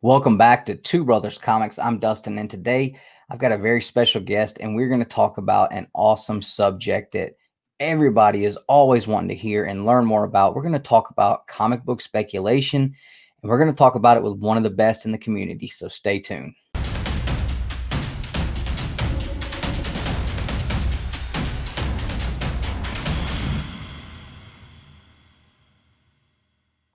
Welcome back to Two Brothers Comics. I'm Dustin, and today I've got a very special guest, and we're going to talk about an awesome subject that everybody is always wanting to hear and learn more about. We're going to talk about comic book speculation, and we're going to talk about it with one of the best in the community, so stay tuned.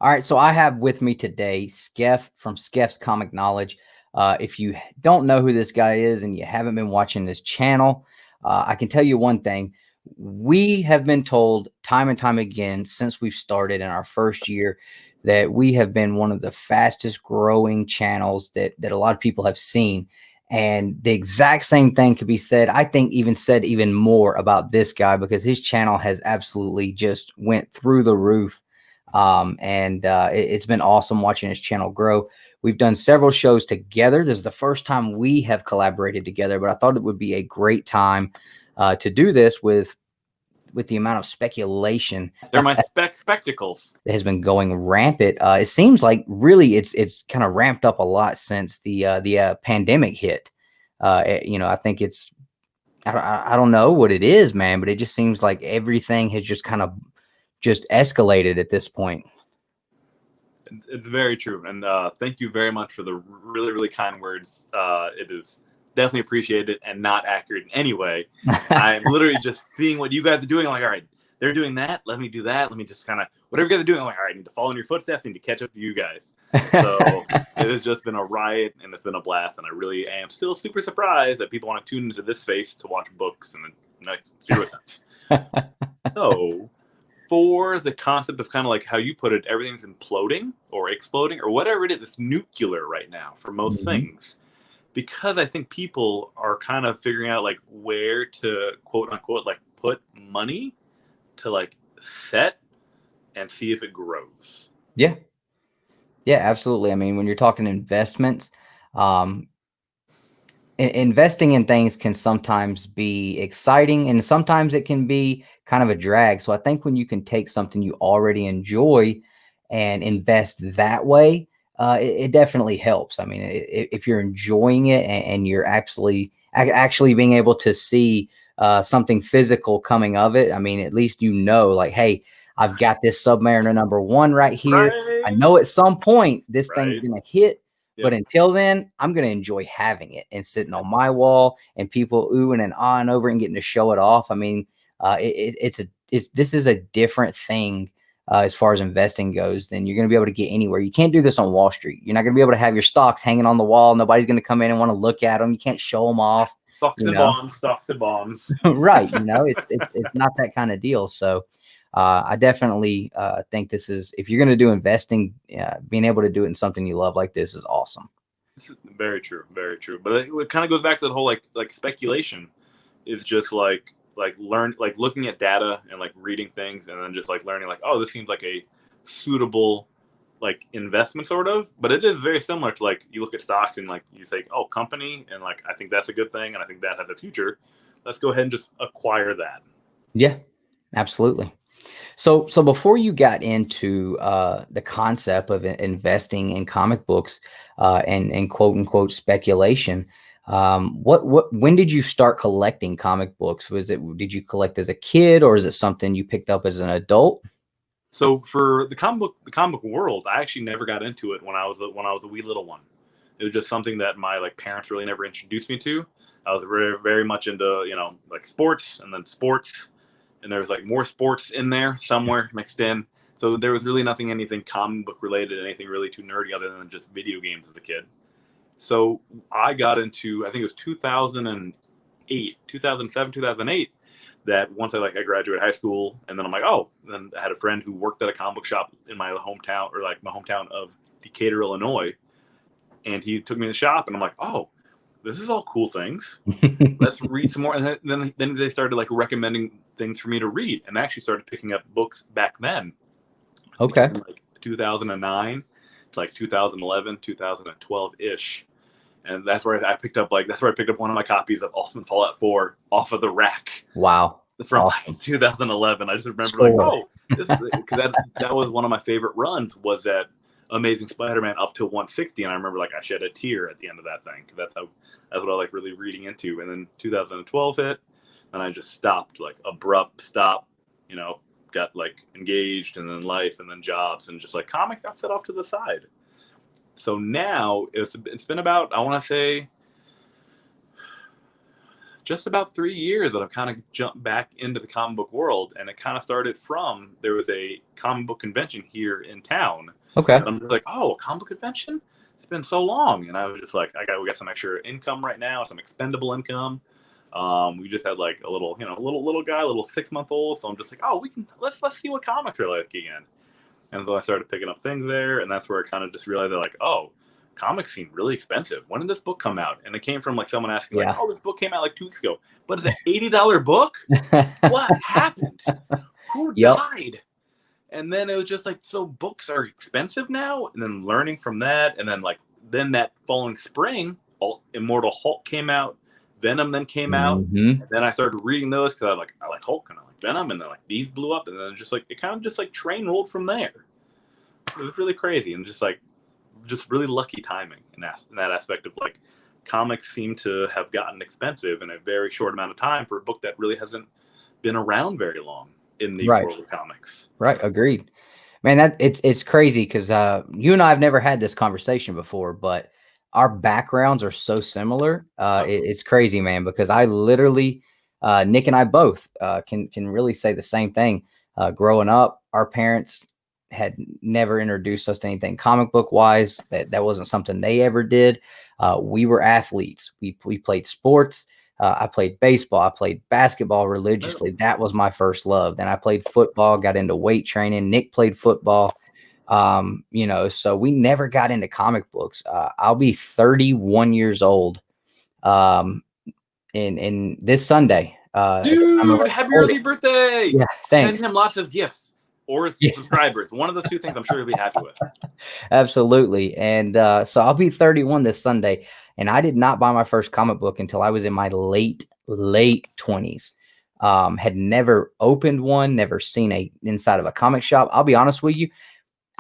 All right, so I have with me today Skeff from Skeff's Comic Knowledge. If you don't know who this guy is and you haven't been watching this channel, I can tell you one thing. We have been told time and time again since we've started in our first year that we have been one of the fastest growing channels that a lot of people have seen. And the exact same thing could be said, I think even more about this guy, because his channel has absolutely just went through the roof. It's been awesome watching his channel grow. We've done several shows together. This is the first time we have collaborated together, but I thought it would be a great time to do this with the amount of speculation. They're my spectacles that has been going rampant. It seems like really it's kind of ramped up a lot since the pandemic hit. I think it's I don't know what it is, man, but it just seems like everything has just kind of escalated at this point. It's very true, and thank you very much for the really, really kind words. It is definitely appreciated and not accurate in any way. I'm literally just seeing what you guys are doing. I'm like, all right, they're doing that. Let me do that. Let me just kind of whatever you guys are doing. I'm like, all right, I need to follow in your footsteps. I need to catch up to you guys. So it has just been a riot, and it's been a blast. And I really am still super surprised that people want to tune into this face to watch books, and it makes zero sense. So, for the concept of kind of like how you put it, everything's imploding or exploding or whatever it is, it's nuclear right now for most things. Because I think people are kind of figuring out like where to quote unquote like put money to like set and see if it grows. Yeah. Yeah, absolutely. I mean, when you're talking investments, investing in things can sometimes be exciting and sometimes it can be kind of a drag. So I think when you can take something you already enjoy and invest that way, it definitely helps. I mean, if you're enjoying it and you're actually being able to see something physical coming of it, I mean, at least like, hey, I've got this Submariner #1 right here. Right. I know at some point this thing's going to hit. Yep. But until then, I'm going to enjoy having it and sitting on my wall and people oohing and ahhing over and getting to show it off. I mean, this is a different thing as far as investing goes than you're going to be able to get anywhere. You can't do this on Wall Street. You're not going to be able to have your stocks hanging on the wall. Nobody's going to come in and want to look at them. You can't show them off. Stocks and bonds. Right. It's not that kind of deal. So I definitely think this is, if you're going to do investing, being able to do it in something you love like this is awesome. This is very true, very true. But it kind of goes back to the whole like speculation is just like looking at data and like reading things and then just like learning like, oh, this seems like a suitable like investment sort of. But it is very similar to like you look at stocks and like you say, oh, company, and like I think that's a good thing and I think that has a future. Let's go ahead and just acquire that. Yeah, absolutely. So before you got into the concept of investing in comic books and quote unquote speculation, when did you start collecting comic books? Did you collect as a kid or is it something you picked up as an adult? So for the comic book world, I actually never got into it when I was a wee little one. It was just something that my like parents really never introduced me to. I was very, very much into like sports and then sports. And there was like more sports in there somewhere mixed in. So there was really anything comic book related, anything really too nerdy other than just video games as a kid. So I got into, I think it was 2007, 2008, that once I graduated high school, and then I'm like, oh, then I had a friend who worked at a comic book shop in my hometown, or like my hometown of Decatur, Illinois. And he took me to the shop and I'm like, oh, this is all cool things. Let's read some more. And then they started like recommending things for me to read, and I actually started picking up books back then. Okay. Like 2009 to like 2011, 2012 ish. And that's where I picked up one of my copies of Ultimate Fallout 4 off of the rack. Wow. From like 2011. I just remember like, oh, because that was one of my favorite runs, was that Amazing Spider-Man up to 160, and I remember like I shed a tear at the end of that thing. That's what I like really reading into. And then 2012 hit, and I just stopped, like abrupt stop. You know, got like engaged, and then life, and then jobs, and just like comics got set off to the side. So now it's been about, I want to say, just about 3 years that I've kind of jumped back into the comic book world, and it kind of started from, there was a comic book convention here in town. Okay. And I'm just like, oh, a comic book convention? It's been so long. And I was just like, we got some extra income right now, some expendable income. We just had like a little, little guy, a little 6-month-old. So I'm just like, oh, let's see what comics are like again. And so I started picking up things there, and that's where I kind of just realized that, like, oh, comics seem really expensive. When did this book come out? And it came from like someone asking, like, oh, this book came out like 2 weeks ago, but it's an $80 book. What happened? Who died? And then it was just like, so books are expensive now. And then learning from that, and then that following spring, Immortal Hulk came out. Venom then came out. And then I started reading those because I like Hulk and I like Venom, and then like these blew up, and then just like it kind of just like train rolled from there. It was really crazy, and just really lucky timing in that aspect of like comics seem to have gotten expensive in a very short amount of time for a book that really hasn't been around very long in the world of comics. Right. Agreed. Man, it's crazy because you and I have never had this conversation before, but our backgrounds are so similar. It's crazy, man, because I literally, Nick and I both can really say the same thing. Growing up, our parents had never introduced us to anything comic book wise. That wasn't something they ever did. We were athletes. We played sports. I played baseball. I played basketball religiously. That was my first love. Then I played football, got into weight training. Nick played football. So we never got into comic books. I'll be 31 years old in this Sunday. Dude, happy early birthday. Yeah, thanks. Send him lots of gifts or subscribers. One of those two things I'm sure he'll be happy with. Absolutely. And so I'll be 31 this Sunday. And I did not buy my first comic book until I was in my late 20s. Had never opened one, never seen inside of a comic shop. I'll be honest with you,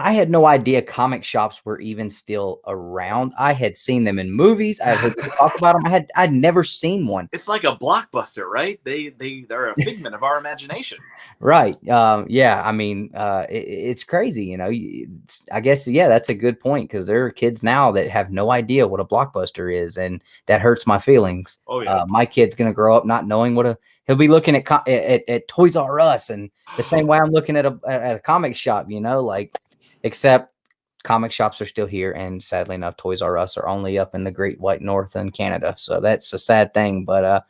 I had no idea comic shops were even still around. I had seen them in movies. I had heard people talk about them. I'd never seen one. It's like a Blockbuster, right? They're a figment of our imagination. Right. Yeah. I mean, it's crazy. I guess, that's a good point, because there are kids now that have no idea what a Blockbuster is, and that hurts my feelings. Oh, yeah. My kid's going to grow up not knowing he'll be looking at Toys R Us, and the same way I'm looking at a comic shop, except comic shops are still here. And sadly enough, Toys R Us are only up in the Great White North in Canada. So that's a sad thing. But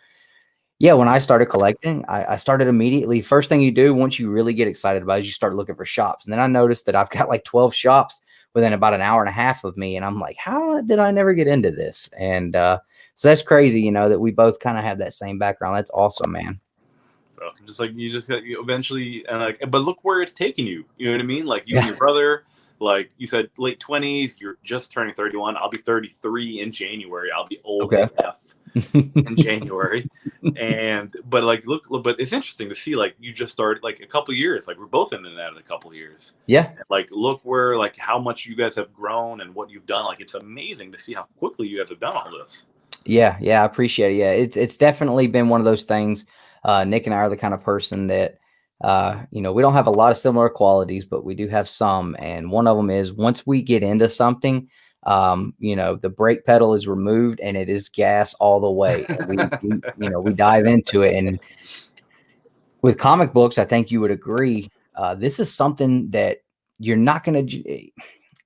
when I started collecting, I started immediately. First thing you do once you really get excited about it is you start looking for shops. And then I noticed that I've got like 12 shops within about an hour and a half of me. And I'm like, how did I never get into this? And so that's crazy, that we both kind of have that same background. That's awesome, man. Just like you eventually, and but look where it's taking you. You know what I mean? Like you and your brother, like you said, late 20s. You're just turning 31. I'll be 33 in January. I'll be old AF in January. But it's interesting to see, like, you just started like a couple of years. Like we're both in and out of a couple of years. Yeah. Like look where, like, how much you guys have grown and what you've done. Like it's amazing to see how quickly you guys have done all this. Yeah. I appreciate it. Yeah, it's definitely been one of those things. Nick and I are the kind of person that, we don't have a lot of similar qualities, but we do have some. And one of them is, once we get into something, the brake pedal is removed and it is gas all the way. We dive into it. And with comic books, I think you would agree, this is something that you're not going to,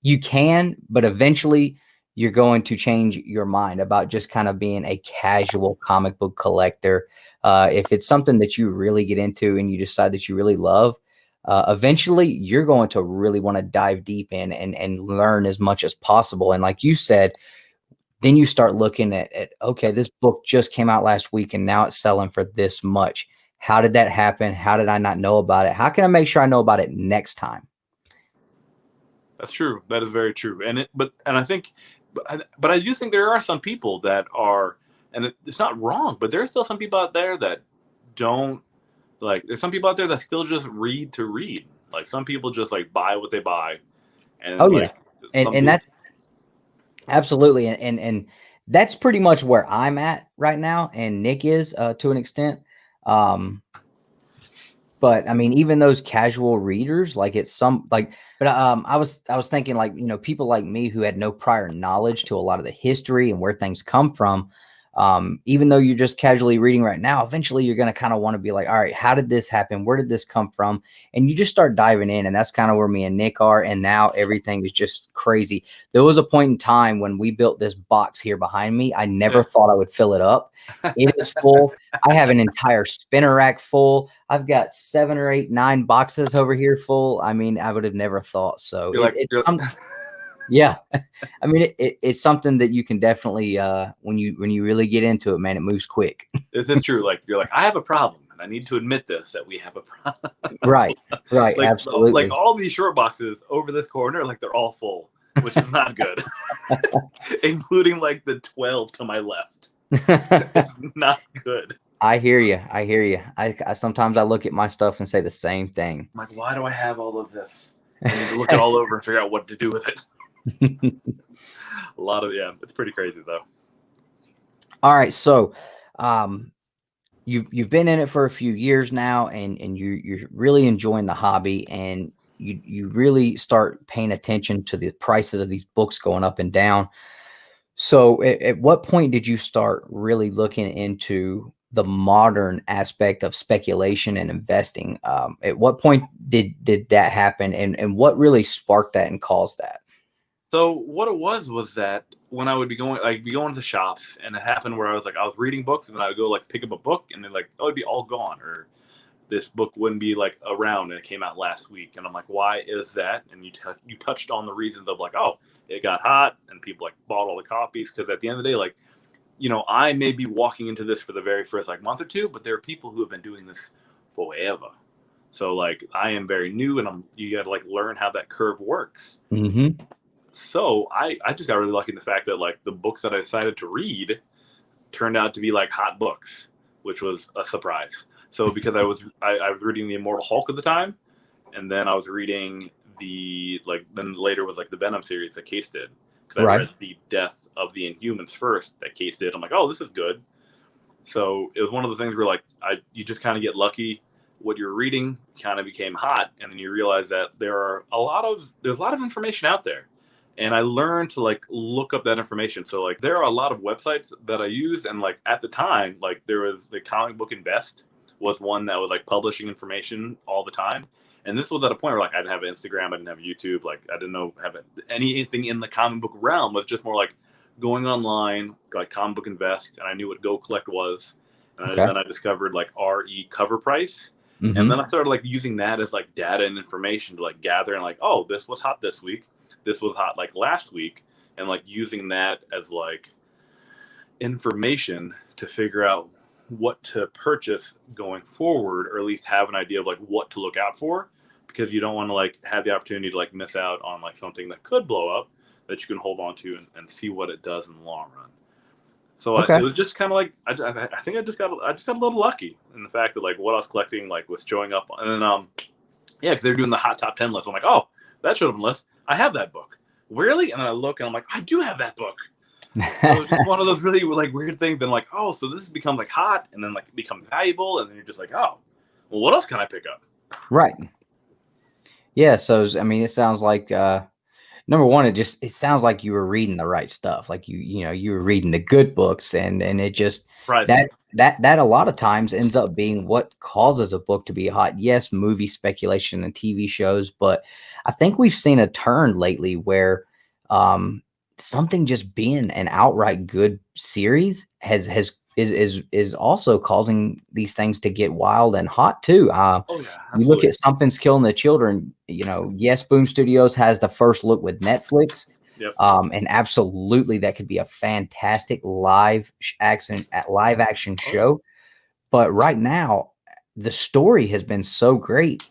you can, but eventually you're going to change your mind about just kind of being a casual comic book collector. If it's something that you really get into and you decide that you really love, eventually you're going to really want to dive deep in and learn as much as possible. And like you said, then you start looking at, okay, this book just came out last week and now it's selling for this much. How did that happen? How did I not know about it? How can I make sure I know about it next time? That's true. That is very true. But I do think there are some people that are, and it's not wrong, but there's still some people out there that don't, like, there's some people out there that still just read to read. Like some people just like buy what they buy, and And that absolutely, and that's pretty much where I'm at right now, and Nick is to an extent. But I mean, even those casual readers, like it's some like, but I was thinking like, you know, people like me who had no prior knowledge to a lot of the history and where things come from. Even though you're just casually reading right now, eventually you're going to kind of want to be like, all right, how did this happen? Where did this come from? And you just start diving in. And that's kind of where me and Nick are. And now everything is just crazy. There was a point in time when we built this box here behind me. I never thought I would fill it up. It is full. I have an entire spinner rack full. I've got 7 or 8, 9 boxes over here full. I mean, I would have never thought. So yeah, I mean, it's something that you can definitely, when you really get into it, man, it moves quick. This is true. Like you're like, I have a problem, and I need to admit that we have a problem. Right, like, absolutely. Like all these short boxes over this corner, like they're all full, which is not good, including like the 12 to my left. It's not good. I hear you. I sometimes I look at my stuff and say the same thing. I'm like, why do I have all of this? I need to look it all over and figure out what to do with it. A lot of it's pretty crazy though. All right, so you've been in it for a few years now, and you're really enjoying the hobby, and you really start paying attention to the prices of these books going up and down. So at what point did you start really looking into the modern aspect of speculation and investing? At what point did that happen, and what really sparked that and caused that? So what it was that when I would be going, I'd be going to the shops, and it happened where I was reading books, and then I would go like pick up a book, and then like, oh, it'd be all gone, or this book wouldn't be like around, and it came out last week, and I'm like, why is that? And you touched on the reasons of like, oh, it got hot, and people like bought all the copies, because at the end of the day, like, you know, I may be walking into this for the very first like month or two, but there are people who have been doing this forever. So like, I am very new, and you got to like learn how that curve works. Mm-hmm. So I just got really lucky in the fact that like the books that I decided to read turned out to be like hot books, which was a surprise. So because I was reading the Immortal Hulk at the time, and then I was reading then later was like the Venom series that Case did, because I read the Death of the Inhumans first that Case did. I'm like, oh, this is good. So it was one of the things where like you just kind of get lucky. What you're reading kind of became hot, and then you realize that there's a lot of information out there. And I learned to like look up that information. So like there are a lot of websites that I use, and like at the time, like there was the Comic Book Invest was one that was like publishing information all the time. And this was at a point where like I didn't have Instagram, I didn't have YouTube, like I didn't have anything in the comic book realm. It was just more like going online, like Comic Book Invest, and I knew what Go Collect was. And then I discovered like RE Cover Price. Mm-hmm. And then I started like using that as like data and information to like gather and like, oh, this was hot this week. This was hot like last week, and like using that as like information to figure out what to purchase going forward, or at least have an idea of like what to look out for, because you don't want to like have the opportunity to like miss out on like something that could blow up that you can hold on to and see what it does in the long run. So it was just kind of like I think I just got a little lucky in the fact that like what I was collecting like was showing up, and then because they're doing the hot top 10 list. I'm like, oh, that showed up on the list. I have that book. Really? And then I look and I'm like, I do have that book. So it's just one of those really like weird things. Then like, oh, so this becomes like hot, and then like it becomes valuable, and then you're just like, oh, well, what else can I pick up? Right. Yeah. So I mean, it sounds like number one, it sounds like you were reading the right stuff. Like you were reading the good books, and it just that a lot of times ends up being what causes a book to be hot. Yes, movie speculation and TV shows, but I think we've seen a turn lately where something just being an outright good series is also causing these things to get wild and hot too. You look at Something's Killing the Children. Yes, Boom Studios has the first look with Netflix. Yep. And absolutely that could be a fantastic live action show. But right now, the story has been so great.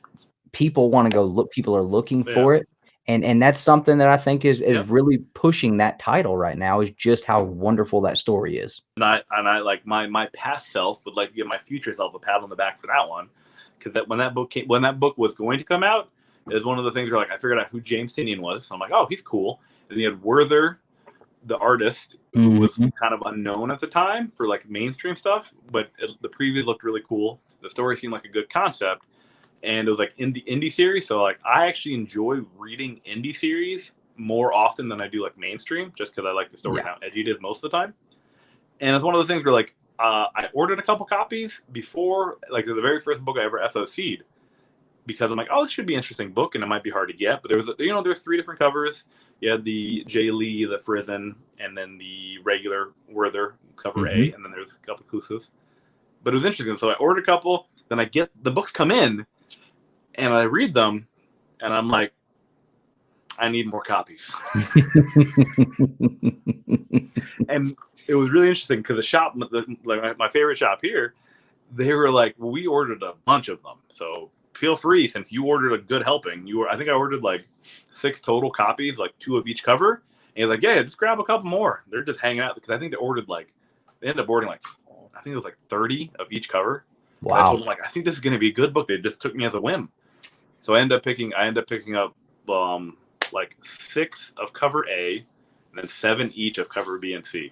People want to go look. People are looking for it. And that's something that I think is really pushing that title right now, is just how wonderful that story is. And I like my past self would like to give my future self a pat on the back for that one, because when that book was going to come out, is one of the things where like I figured out who James Tynion was. So I'm like, oh, he's cool. And he had Werther, the artist, who was kind of unknown at the time for like mainstream stuff, but the previews looked really cool. The story seemed like a good concept, and it was like indie series. So like I actually enjoy reading indie series more often than I do like mainstream, just because I like the story and how edgy it is most of the time. And it's one of those things where like I ordered a couple copies before, like the very first book I ever FOC'd, because I'm like, oh, this should be an interesting book, and it might be hard to get. But there was, there's 3 different covers. You had the Jay Lee, the Frizen, and then the regular Werther cover A, and then there's a couple Kusas. But it was interesting. So I ordered a couple. Then I get the books come in, and I read them, and I'm like, I need more copies. And it was really interesting because the shop, like my favorite shop here, they were like, well, we ordered a bunch of them, so feel free, since you ordered a good helping. I think I ordered like 6 total copies, like 2 of each cover. And he's like, yeah, just grab a couple more. They're just hanging out, because I think they ended up ordering like, I think it was like 30 of each cover. Wow. I told them, like, I think this is going to be a good book. They just took me as a whim. So I ended up picking up like 6 of cover A, and then 7 each of cover B and C.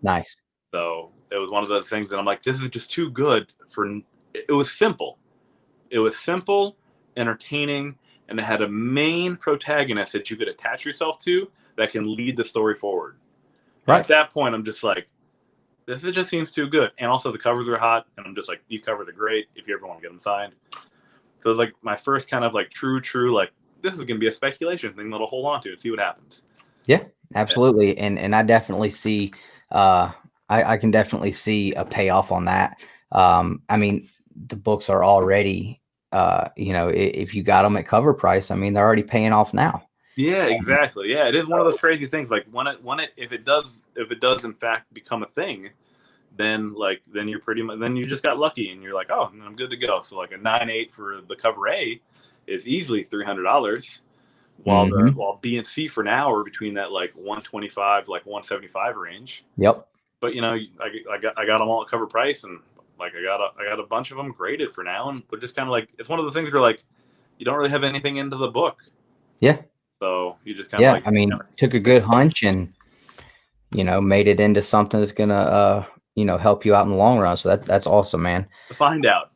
Nice. So it was one of those things that I'm like, this is just too good for. It was simple. It was simple, entertaining, and it had a main protagonist that you could attach yourself to that can lead the story forward. Right. At that point, I'm just like, this just seems too good. And also the covers are hot, and I'm just like, these covers are great if you ever want to get them signed. So it was like my first kind of like true, like, this is going to be a speculation thing that I'll hold on to and see what happens. Yeah, absolutely. And I definitely see, I can definitely see a payoff on that. I mean, the books are already, if you got them at cover price, I mean, they're already paying off now. Yeah, exactly. Yeah, it is one of those crazy things. Like if it does in fact become a thing, then you're pretty much, then you just got lucky and you're like, oh, I'm good to go. So like a 9.8 for the cover A is easily $300, while B and C for now are between that like 125, like 175 range. Yep. But I got them all at cover price, and like I got a bunch of them graded for now, and we're just kind of like, it's one of the things where like you don't really have anything into the book. Yeah. So you just kind of took a good hunch and made it into something that's gonna help you out in the long run. So that's awesome, man. Find out.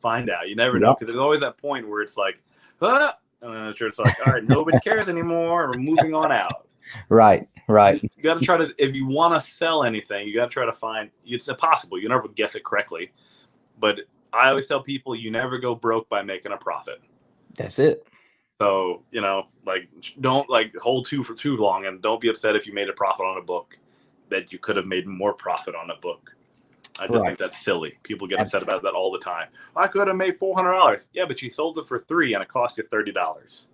You never know, because there's always that point where it's like, and then it's just like, all right, nobody cares anymore. We're moving on out. Right. You got to try to, if you want to sell anything, you got to try to find. It's impossible. You never guess it correctly. But I always tell people, you never go broke by making a profit. That's it. So, don't hold for too long, and don't be upset if you made a profit on a book that you could have made more profit on a book. I just think that's silly. People get upset about that all the time. I could have made $400. Yeah, but you sold it for $3 and it cost you $30.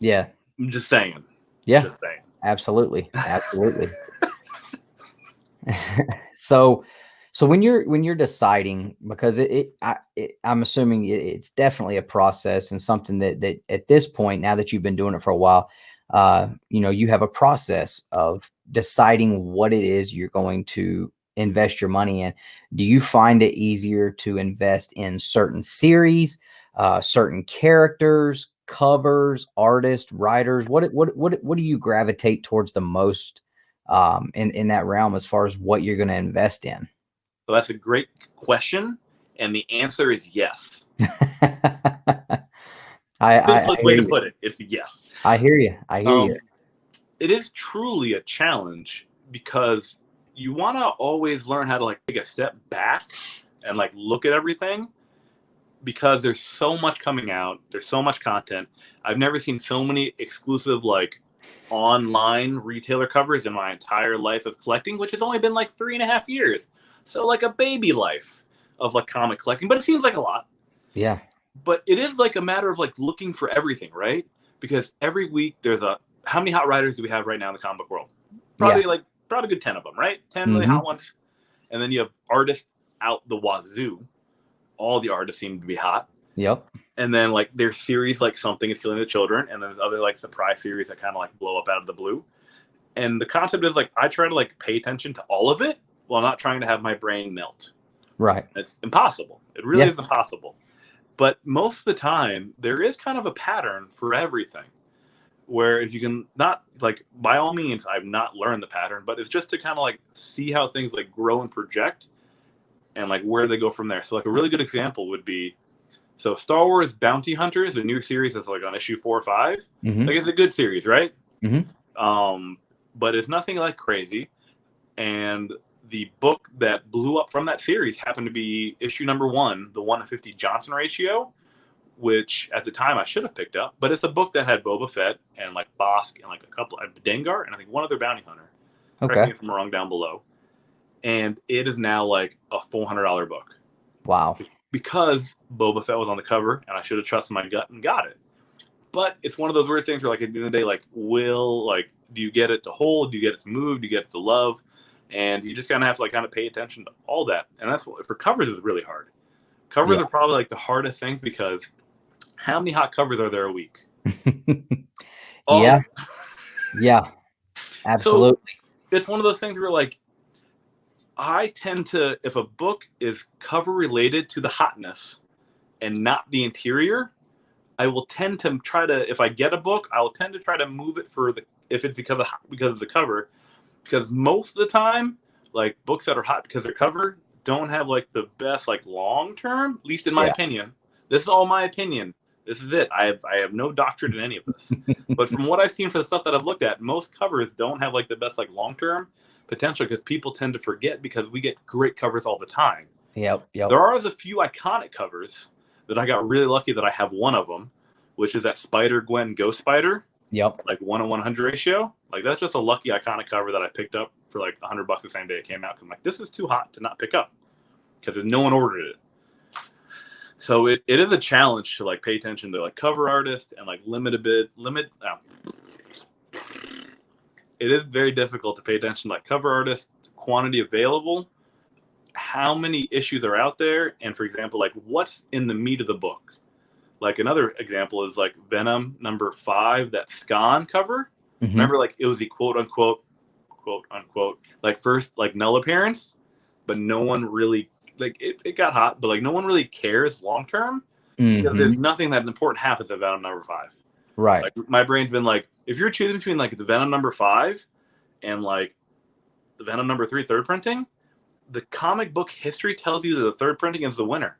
Yeah. I'm just saying. Yeah. Just saying. Absolutely. So when you're deciding, because I'm assuming it's definitely a process and something that at this point, now that you've been doing it for a while, you have a process of deciding what it is you're going to invest your money in. Do you find it easier to invest in certain series, certain characters, covers, artists, writers? What do you gravitate towards the most in that realm as far as what you're going to invest in? So that's a great question, and the answer is yes. Simplest way to put it, it's yes. I hear you. It is truly a challenge, because you want to always learn how to take a step back and look at everything, because there's so much coming out. There's so much content. I've never seen so many exclusive online retailer covers in my entire life of collecting, which has only been 3.5 years. So a baby life of comic collecting, but it seems like a lot. Yeah. But it is a matter of looking for everything, right? Because every week there's how many hot writers do we have right now in the comic book world? Probably probably a good 10 of them, right? 10 really hot ones. And then you have artists out the wazoo. All the artists seem to be hot. Yep. And then there's series Something is Killing the Children, and then there's other surprise series that kind of blow up out of the blue. And the concept is I try to pay attention to all of it while not trying to have my brain melt. Right. It's impossible. It really is impossible. But most of the time, there is kind of a pattern for everything. Where if you can not, like, by all means, I've not learned the pattern, but it's just to kind of like see how things like grow and project and like where they go from there. So like a really good example would be, so Star Wars Bounty Hunters, the new series that's like on issue 4 or 5. Mm-hmm. Like, it's a good series, right? Mm-hmm. But it's nothing like crazy. And the book that blew up from that series happened to be issue number 1, the 1-50 Johnson ratio, which at the time I should have picked up. But it's a book that had Boba Fett and like Bosk and like a couple of Dengar and I think one other bounty hunter. Okay. Correct me if I'm wrong down below. And it is now like a $400 book. Wow. Because Boba Fett was on the cover and I should have trusted my gut and got it. But it's one of those weird things where, like, at the end of the day, like, do you get it to hold? Do you get it to move? Do you get it to love? And you just kind of have to, like, kind of pay attention to all that. And that's what, for covers, is really hard. Covers are probably, like, the hardest things because how many hot covers are there a week? Yeah. Yeah. Absolutely. So it's one of those things where, like, I tend to, if a book is cover related to the hotness and not the interior, I will tend to try to, if I get a book, I will tend to try to move it if it's because of the cover, because most of the time, like, books that are hot because they're cover don't have like the best like long term, at least in my opinion. This is all my opinion. This is it. I have no doctorate in any of this, but from what I've seen for the stuff that I've looked at, most covers don't have like the best like long term potential because people tend to forget because we get great covers all the time. Yep. There are the few iconic covers that I got really lucky that I have one of them, which is that Spider-Gwen Ghost Spider. Yep. Like 1/100 ratio. Like, that's just a lucky iconic cover that I picked up for like $100 the same day it came out. I'm like, this is too hot to not pick up because no one ordered it. So it is a challenge to like pay attention to like cover artist and like it is very difficult to pay attention to like cover artist, quantity available, how many issues are out there, and for example, like what's in the meat of the book. Like another example is like Venom number 5, that Scan cover. Mm-hmm. Remember, like it was the quote unquote, like first like null appearance, but no one really like it got hot, but like no one really cares long term because there's nothing that important happens at Venom number 5. Right. Like my brain's been like, if you're choosing between like the Venom number 5 and like the Venom number 3 third printing, the comic book history tells you that the third printing is the winner.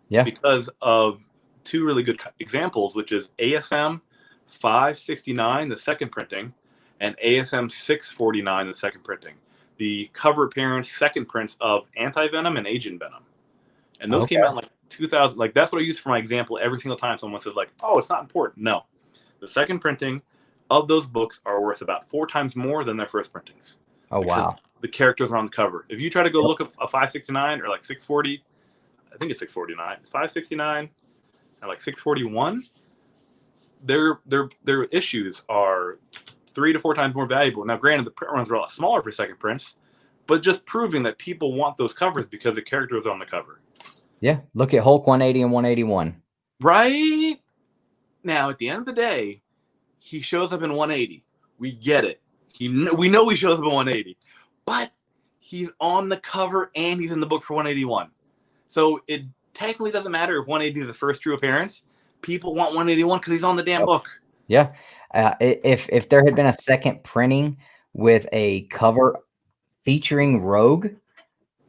Yeah. Because of 2 really good examples, which is ASM 569, the second printing, and ASM 649, the second printing. The cover appearance second prints of Anti-Venom and Agent Venom. And those came out in like 2000. Like, that's what I use for my example every single time someone says like, oh, it's not important. No. The second printing of those books are worth about 4 times more than their first printings. Oh, wow. The characters are on the cover. If you try to go look up a 569 or like 640, I think it's 649, 569 and like 641, their issues are 3 to 4 times more valuable. Now, granted, the print runs are a lot smaller for second prints, but just proving that people want those covers because the characters are on the cover. Yeah, look at Hulk 180 and 181. Right? Now, at the end of the day, he shows up in 180. We get it. We know he shows up in 180. But he's on the cover and he's in the book for 181. So it technically doesn't matter if 180 is the first true appearance. People want 181 because he's on the damn book. Yeah. If there had been a second printing with a cover featuring Rogue,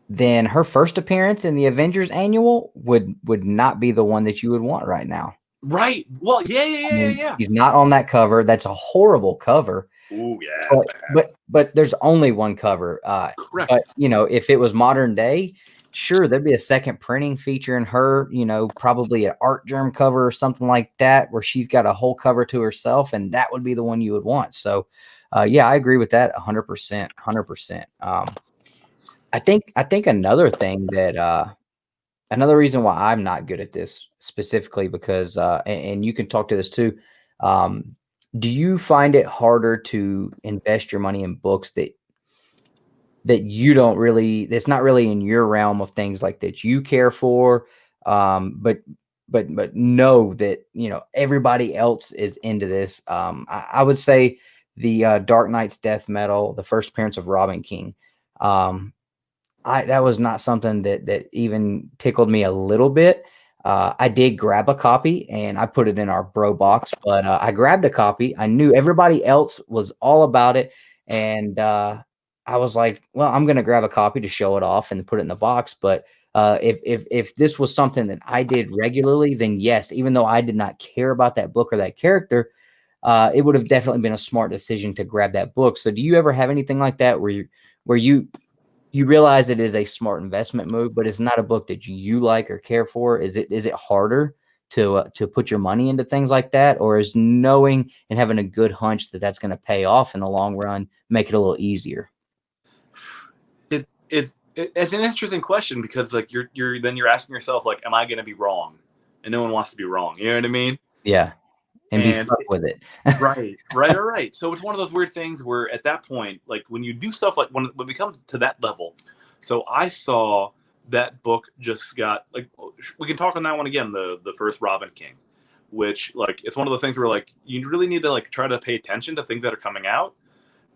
then her first appearance in the Avengers annual would not be the one that you would want right now. Right. Well, yeah. He's not on that cover. That's a horrible cover. Ooh, yeah. But there's only one cover. Correct. But, you know, if it was modern day, sure, there'd be a second printing featuring her, you know, probably an art germ cover or something like that, where she's got a whole cover to herself, and that would be the one you would want. So, yeah, I agree with that 100%. 100%. I think another thing that another reason why I'm not good at this specifically, because and you can talk to this too. Do you find it harder to invest your money in books that you don't really, that's not really in your realm of things like that you care for, but know that, you know, everybody else is into this? I would say the Dark Knight's Death Metal, the first appearance of Robin King. That was not something that even tickled me a little bit. I did grab a copy and I put it in our bro box, but I grabbed a copy. I knew everybody else was all about it. And I was like, well, I'm going to grab a copy to show it off and put it in the box. But if this was something that I did regularly, then yes, even though I did not care about that book or that character, it would have definitely been a smart decision to grab that book. So do you ever have anything like that where you realize it is a smart investment move, but it's not a book that you like or care for? Is it harder to put your money into things like that, or is knowing and having a good hunch that that's going to pay off in the long run make it a little easier? It's an interesting question, because like you're asking yourself, like, am I going to be wrong? And no one wants to be wrong. You know what I mean? Yeah, and be And stuck with it. right. So it's one of those weird things where at that point, like when you do stuff like when it becomes to that level. So I saw that book just got, like, we can talk on that one again, the first Robin King, which, like, it's one of those things where, like, you really need to, like, try to pay attention to things that are coming out.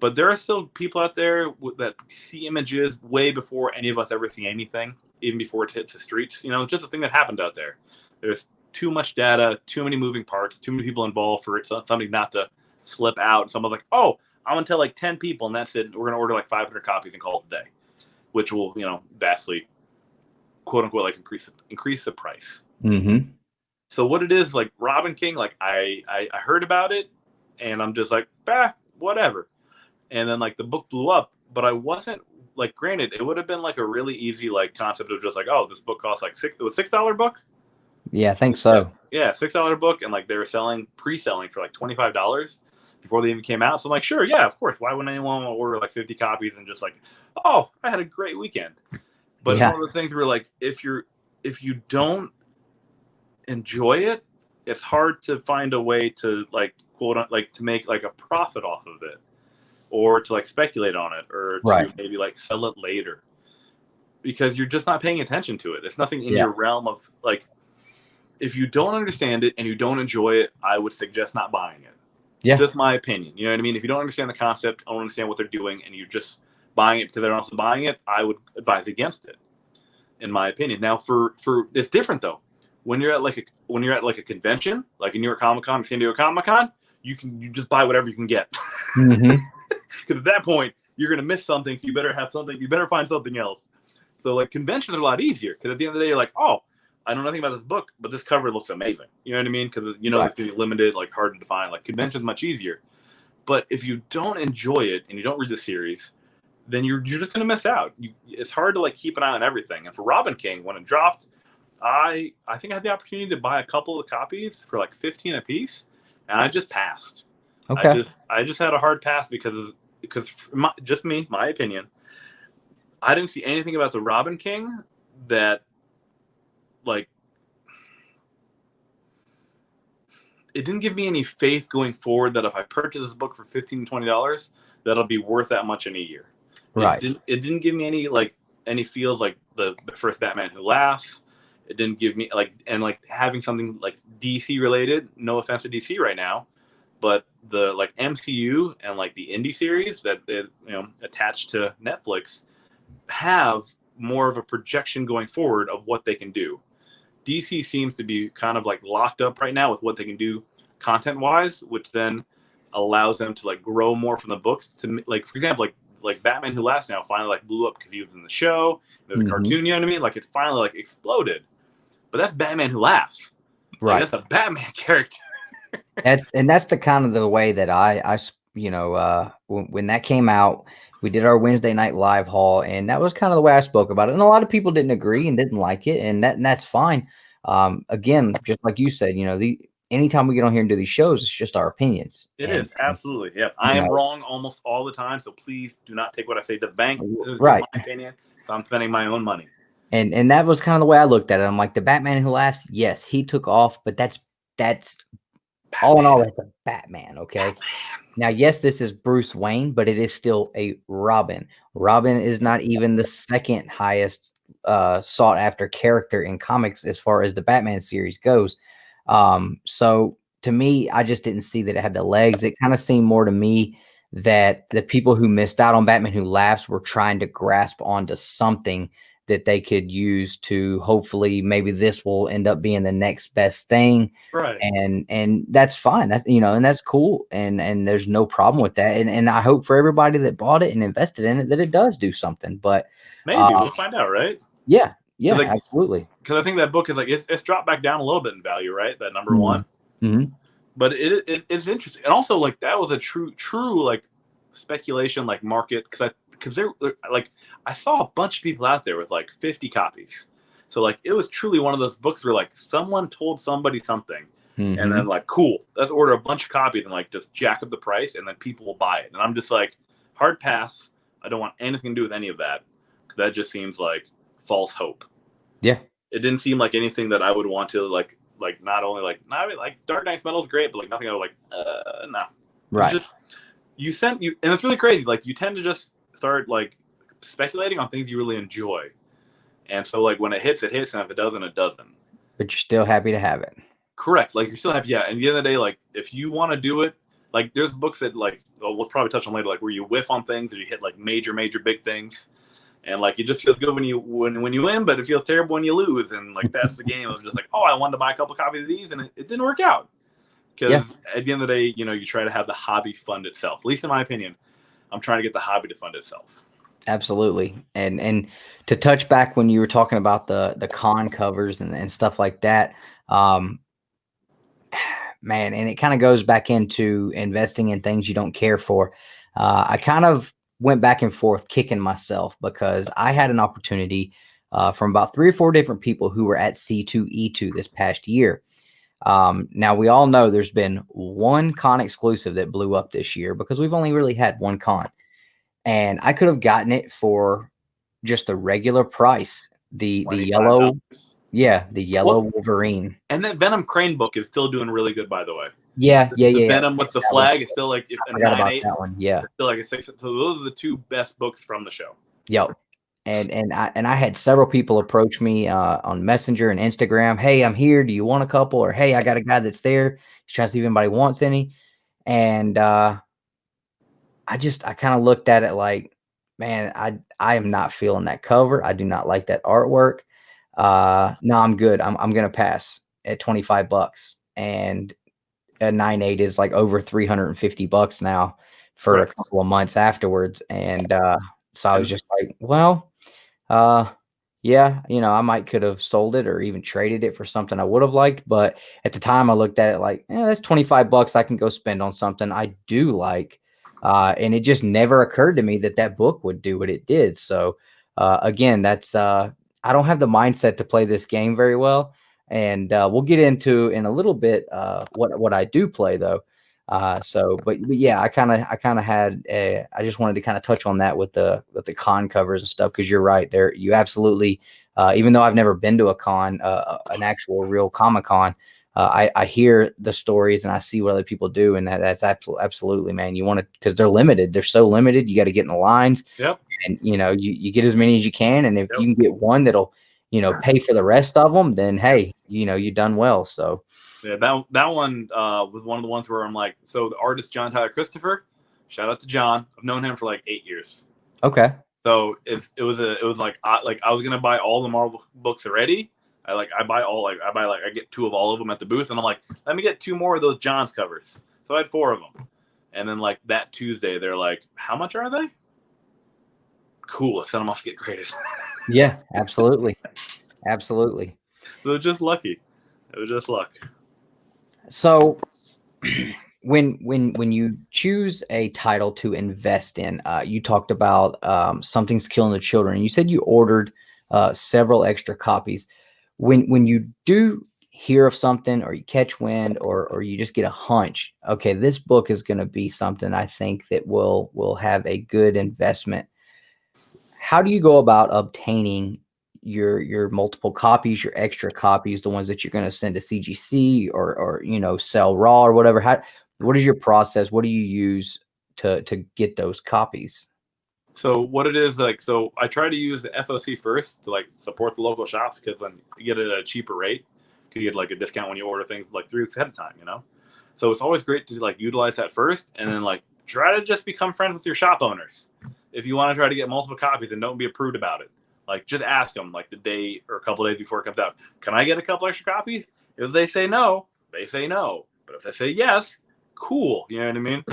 But there are still people out there that see images way before any of us ever see anything, even before it hits the streets. You know, it's just a thing that happened out there. There's too much data, too many moving parts, too many people involved for something not to slip out. And someone's like, oh, I'm going to tell like 10 people, and that's it. We're going to order like 500 copies and call it a day, which will, you know, vastly, quote unquote, like increase the price. Mm-hmm. So what it is, like Robin King, like I heard about it, and I'm just like, bah, whatever. And then like the book blew up, but I wasn't, like, granted, it would have been like a really easy like concept of just like, oh, this book costs like it was $6 book. Yeah, I think so. Yeah, $6 book, and like they were pre-selling for like $25 before they even came out. So I'm like, sure, yeah, of course. Why wouldn't anyone want to order like 50 copies and just like, oh, I had a great weekend? But Yeah. it's one of the things where, like, if you don't enjoy it, it's hard to find a way to, like, quote, like, to make like a profit off of it, or to like speculate on it, or to maybe like sell it later, because you're just not paying attention to it. It's nothing in your realm of, like, if you don't understand it and you don't enjoy it, I would suggest not buying it. Yeah. Just my opinion. You know what I mean? If you don't understand the concept, don't understand what they're doing, and you're just buying it because they're also buying it, I would advise against it, in my opinion. Now for it's different though. When you're at like a convention, like in New York ComiKon or San Diego ComiKon, you just buy whatever you can get. Mm-hmm. Because at that point, you're going to miss something, so you better have something. You better find something else. So, like, conventions are a lot easier, because at the end of the day, you're like, oh, I know nothing about this book, but this cover looks amazing. You know what I mean? Because, you know, it's going to be limited, like, hard to define. Like, convention's much easier. But if you don't enjoy it and you don't read the series, then you're just going to miss out. It's hard to, like, keep an eye on everything. And for Robin King, when it dropped, I think I had the opportunity to buy a couple of copies for, like, 15 a piece, and I just passed. Okay. I just had a hard pass because just me, my opinion, I didn't see anything about the Robin King that, like, it didn't give me any faith going forward that if I purchase this book for $15 to $20, that'll be worth that much in a year. Right. It didn't give me any feels like the first Batman Who Laughs. It didn't give me like having something like DC related. No offense to DC right now, but the like MCU and like the indie series that they, you know, attached to Netflix have more of a projection going forward of what they can do. DC seems to be kind of like locked up right now with what they can do content wise, which then allows them to like grow more from the books. To, like, for example, like Batman Who Laughs now finally like blew up because he was in the show. There's a cartoon, you know what I mean? Like, it finally like exploded. But that's Batman Who Laughs. Right. Like, that's a Batman character. That's the kind of the way that I you know, when that came out, we did our Wednesday night live haul, and that was kind of the way I spoke about it. And a lot of people didn't agree and didn't like it, and that's fine. Again, just like you said, you know, anytime we get on here and do these shows, it's just our opinions. It is absolutely, yeah. I am wrong almost all the time, so please do not take what I say to the bank. Right. My opinion. So I'm spending my own money. And that was kind of the way I looked at it. I'm like, the Batman Who Laughs, yes, he took off, but that's Batman. All in all, that's a Batman. Okay. Batman. Now, yes, this is Bruce Wayne, but it is still a Robin. Robin is not even the second highest sought after character in comics as far as the Batman series goes. So to me, I just didn't see that it had the legs. It kind of seemed more to me that the people who missed out on Batman Who Laughs were trying to grasp onto something that they could use to hopefully maybe this will end up being the next best thing. Right. And that's fine. That's, you know, and that's cool. And there's no problem with that. And I hope for everybody that bought it and invested in it that it does do something. But maybe we'll find out, right? Yeah, yeah, like, absolutely. Because I think that book is like it's dropped back down a little bit in value, right? That number one. But it's interesting, and also like that was a true like speculation like market because they're like I saw a bunch of people out there with like 50 copies, so like it was truly one of those books where like someone told somebody something, and then like cool, let's order a bunch of copies and like just jack up the price, and then people will buy it, and I'm just like hard pass. I don't want anything to do with any of that because that just seems like false hope. Yeah, it didn't seem like anything that I would want to like not only like not like Dark Knight's Metal is great, but like nothing I would like no. Right. Just, and it's really crazy. Like you tend to just start like speculating on things you really enjoy, and so like when it hits, and if it doesn't, it doesn't. But you're still happy to have it. Correct. Like you're still happy. Yeah. And at the end of the day, like if you want to do it, like there's books that like we'll probably touch on later, like where you whiff on things or you hit like major big things. And like it just feels good when you win, but it feels terrible when you lose. And like that's the game of just like, oh, I wanted to buy a couple copies of these, and it didn't work out. Because at the end of the day, you know, you try to have the hobby fund itself. At least in my opinion, I'm trying to get the hobby to fund itself. Absolutely. And to touch back when you were talking about the con covers and stuff like that, man, and it kind of goes back into investing in things you don't care for. I kind of went back and forth kicking myself because I had an opportunity from about 3 or 4 different people who were at C2E2 this past year. Now we all know there's been one con exclusive that blew up this year because we've only really had one con, and I could have gotten it for just the regular price. The yellow, the yellow Wolverine. And that Venom Crane book is still doing really good, by the way. Yeah, the Venom with the flag is still like a 9/8. That one, yeah, still like a 6. So those are the 2 best books from the show. Yep. And I had several people approach me on Messenger and Instagram. Hey, I'm here. Do you want a couple? Or hey, I got a guy that's there. He's trying to see if anybody wants any. And I kind of looked at it like, man, I am not feeling that cover. I do not like that artwork. No, I'm good. I'm gonna pass at $25. And a 9/8 is like over $350 now for a couple of months afterwards. And so I was just like, well, yeah, you know, I might could have sold it or even traded it for something I would have liked. But at the time I looked at it like, that's $25 I can go spend on something I do like. And it just never occurred to me that book would do what it did. So again, that's I don't have the mindset to play this game very well. And we'll get into in a little bit what I do play though. But yeah, I kind of had I just wanted to kind of touch on that with the con covers and stuff, because you're right there. You absolutely, even though I've never been to a con, an actual real ComiKon, I hear the stories and I see what other people do, and that's absolutely, man. You want to, because they're limited. They're so limited. You got to get in the lines. Yep. And you know, you get as many as you can, and if you can get one that'll, you know, pay for the rest of them, then hey, you know, you've done well. So. Yeah, that one was one of the ones where I'm like, so the artist John Tyler Christopher, shout out to John. I've known him for like 8 years. Okay. So it was like I was gonna buy all the Marvel books already. I get 2 of all of them at the booth, and I'm like, let me get 2 more of those John's covers. So I had 4 of them, and then like that Tuesday, they're like, how much are they? Cool, send them off to get graded. Yeah, absolutely, absolutely. So it was just lucky. It was just luck. So when you choose a title to invest in, you talked about Something's Killing the Children. You said you ordered several extra copies. When you do hear of something, or you catch wind, or you just get a hunch, okay, this book is going to be something I think that will have a good investment. How do you go about obtaining your multiple copies, your extra copies, the ones that you're going to send to CGC or you know, sell raw or whatever? What is your process? What do you use to get those copies? So what it is, like, so I try to use the FOC first to like support the local shops, because then you get it at a cheaper rate. You get like a discount when you order things like 3 weeks ahead of time, you know? So it's always great to like utilize that first, and then like try to just become friends with your shop owners. If you want to try to get multiple copies, then don't be a prude about it. Like, just ask them, like, the day or a couple days before it comes out, can I get a couple extra copies? If they say no, they say no. But if they say yes, cool. You know what I mean?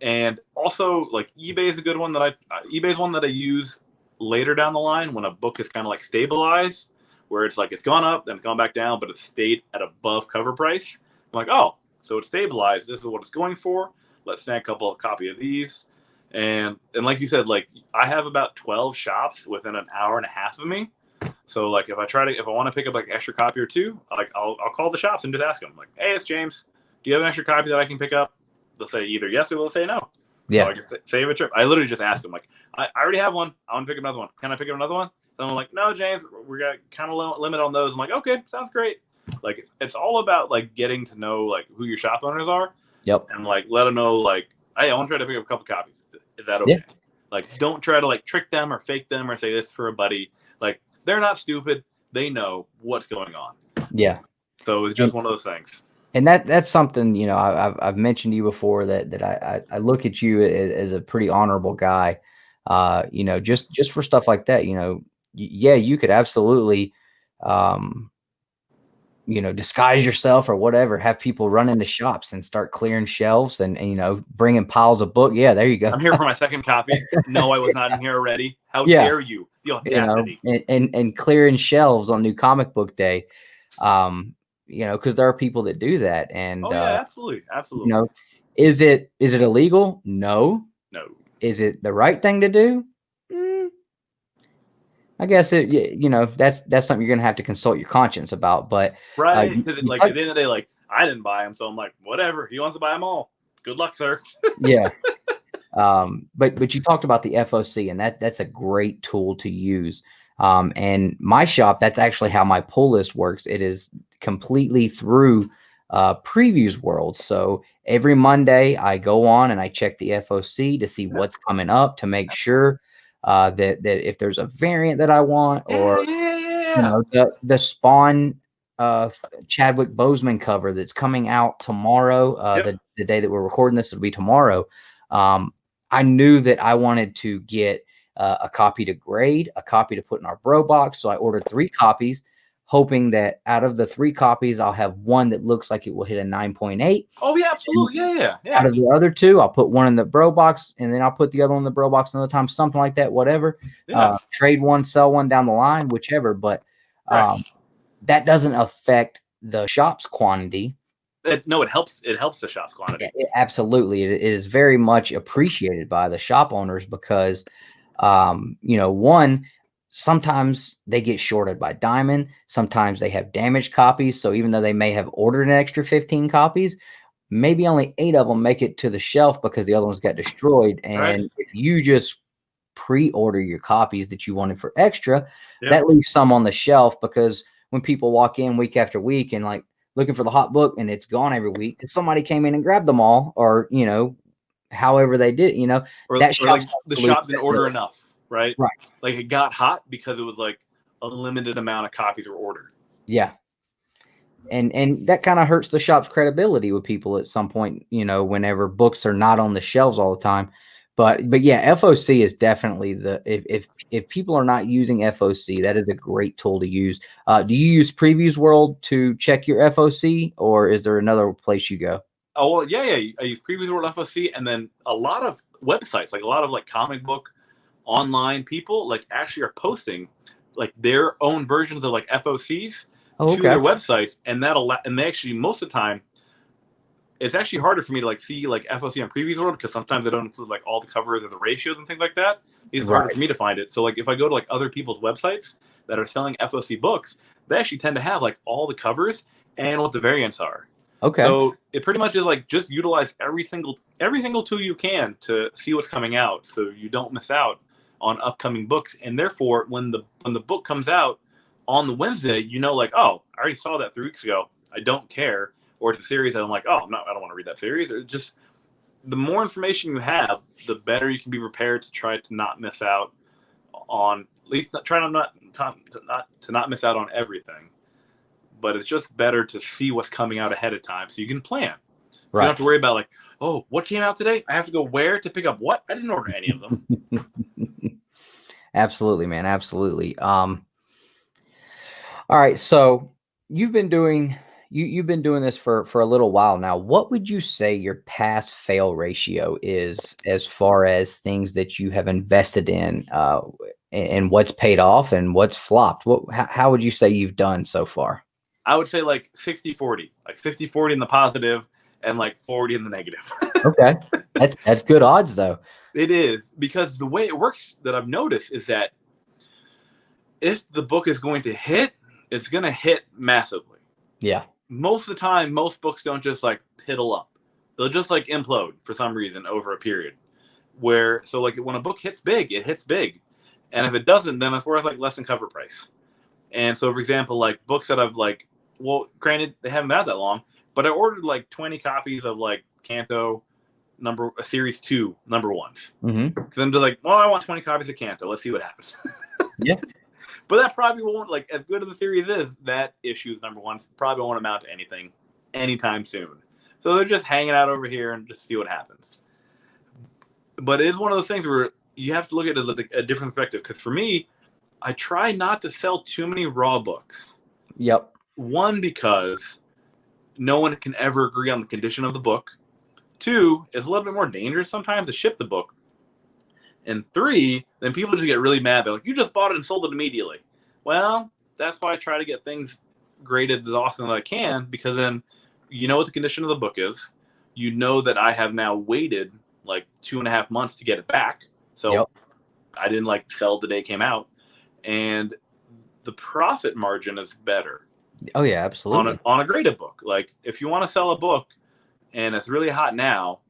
And also, like, eBay is a good one that eBay's one that I use later down the line when a book is kind of like stabilized, where it's like it's gone up, then it's gone back down, but it's stayed at above cover price. I'm like, oh, so it's stabilized. This is what it's going for. Let's snag a couple of copy of these. And like you said, like, I have about 12 shops within an hour and a half of me. So, like, if I want to pick up like an extra copy or two, like, I'll call the shops and just ask them, like, hey, it's James. Do you have an extra copy that I can pick up? They'll say either yes or they'll say no. Yeah. So I can save a trip. I literally just ask them, like, I already have one. I want to pick up another one. Can I pick up another one? So I'm like, no, James, we got kind of limit on those. I'm like, okay, sounds great. Like, it's all about, like, getting to know, like, who your shop owners are. Yep. And, like, let them know, like, hey, I want to try to pick up a couple copies. Is that okay? Yeah. Like, don't try to, like, trick them or fake them or say this for a buddy. Like, they're not stupid. They know what's going on. Yeah. So it's just one of those things. And that's something, you know, I've mentioned to you before that I look at you as a pretty honorable guy, you know, just for stuff like that, you know, yeah, you could absolutely, you know, disguise yourself or whatever, have people run into shops and start clearing shelves and you know, bringing piles of book. Yeah, there you go. I'm here for my second copy. No, I was not in here already. How dare you? The audacity. You know, and clearing shelves on New Comic Book Day. You know, because there are people that do that. And yeah, absolutely. You know, is it illegal? No. Is it the right thing to do? I guess you know, that's something you're gonna have to consult your conscience about. But right, like, at the end of the day, like, I didn't buy them, so I'm like, whatever. He wants to buy them all. Good luck, sir. Yeah. But you talked about the FOC, and that's a great tool to use. And my shop, that's actually how my pull list works. It is completely through Previews World. So every Monday I go on and I check the FOC to see what's coming up, to make sure that if there's a variant that I want, or you know, the Spawn Chadwick Boseman cover that's coming out tomorrow, the day that we're recording this, it'll be tomorrow. I knew that I wanted to get a copy to grade, a copy to put in our bro box. So I ordered 3 copies, hoping that out of the 3 copies, I'll have one that looks like it will hit a 9.8. Oh, yeah, absolutely. Yeah. Out of the other 2, I'll put one in the bro box, and then I'll put the other one in the bro box another time, something like that, whatever. Trade one, sell one down the line, whichever. But that doesn't affect the shop's quantity. No, it helps. It helps the shop's quantity. Absolutely. It is very much appreciated by the shop owners because, you know, one, sometimes they get shorted by Diamond. Sometimes they have damaged copies. So even though they may have ordered an extra 15 copies, maybe only 8 of them make it to the shelf because the other ones got destroyed. And if you just pre-order your copies that you wanted for extra, that leaves some on the shelf, because when people walk in week after week and like looking for the hot book and it's gone every week, somebody came in and grabbed them all, or, you know, however they did, you know, or like the shop didn't order enough. Right. Like, it got hot because it was like a limited amount of copies were ordered. Yeah. And that kind of hurts the shop's credibility with people at some point, you know, whenever books are not on the shelves all the time. But yeah, FOC is definitely if people are not using FOC, that is a great tool to use. Do you use Previews World to check your FOC, or is there another place you go? Oh, well, yeah. I use Previews World FOC, and then a lot of websites, like a lot of like comic book online people, like, actually are posting like their own versions of like FOCs to their websites, and they actually, most of the time, it's actually harder for me to like see like FOC on Previews World, because sometimes they don't include like all the covers or the ratios and things like that. It's harder for me to find it. So like, if I go to like other people's websites that are selling FOC books, they actually tend to have like all the covers and what the variants are. Okay. So it pretty much is like, just utilize every single tool you can to see what's coming out, so you don't miss out on upcoming books. And therefore, when the book comes out on the Wednesday, you know, like, oh, I already saw that 3 weeks ago. I don't care. Or it's a series that I'm like, oh, no, I don't want to read that series. Or just, the more information you have, the better you can be prepared to try to not miss out on, at least try to not miss out on everything. But it's just better to see what's coming out ahead of time, so you can plan. So you don't have to worry about like, oh, what came out today? I have to go where to pick up what? I didn't order any of them. Absolutely, man. Absolutely. All right. So you've been doing you've been doing this for a little while now. What would you say your pass fail ratio is as far as things that you have invested in, and what's paid off and what's flopped? How would you say you've done so far? I would say like 60-40, like 60-40 in the positive and like 40 in the negative. Okay, that's good odds though. It is, because the way it works that I've noticed is that if the book is going to hit, it's going to hit massively. Yeah. Most of the time, most books don't just like piddle up. They'll just like implode for some reason over a period. So like when a book hits big, it hits big. And if it doesn't, then it's worth like less than cover price. And so, for example, like books that I've like, well, granted, they haven't been out that long, but I ordered like 20 copies of like Kanto series 2 number ones. Because I'm just like, well, I want 20 copies of Kanto. Let's see what happens. Yeah. But that probably won't, like, as good as the series is, that issue's number one probably won't amount to anything anytime soon. So they're just hanging out over here and just see what happens. But it is one of those things where you have to look at it as a different perspective. Because for me, I try not to sell too many raw books. Yep. One, because no one can ever agree on the condition of the book. Two, it's a little bit more dangerous sometimes to ship the book. And three, then people just get really mad. They're like, you just bought it and sold it immediately. Well, that's why I try to get things graded as often as I can, because then you know what the condition of the book is. You know that I have now waited like 2.5 months to get it back. So Yep. I didn't like sell the day it came out. And the profit margin is better. Oh yeah, absolutely. On a graded book. Like if you want to sell a book and it's really hot now,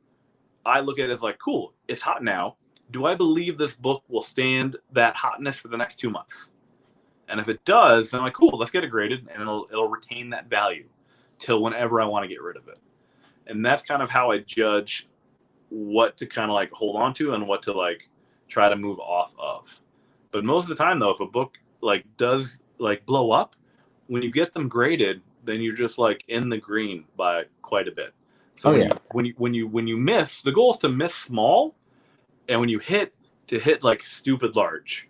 I look at it as like, cool, it's hot now. Do I believe this book will stand that hotness for the next 2 months? And if it does, then I'm like, cool, let's get it graded, and it'll retain that value till whenever I want to get rid of it. And that's kind of how I judge what to kind of like hold on to and what to like try to move off of. But most of the time, though, if a book like does like blow up, when you get them graded, then you're just like in the green by quite a bit. So when you miss, the goal is to miss small. And when you hit, to hit like stupid large.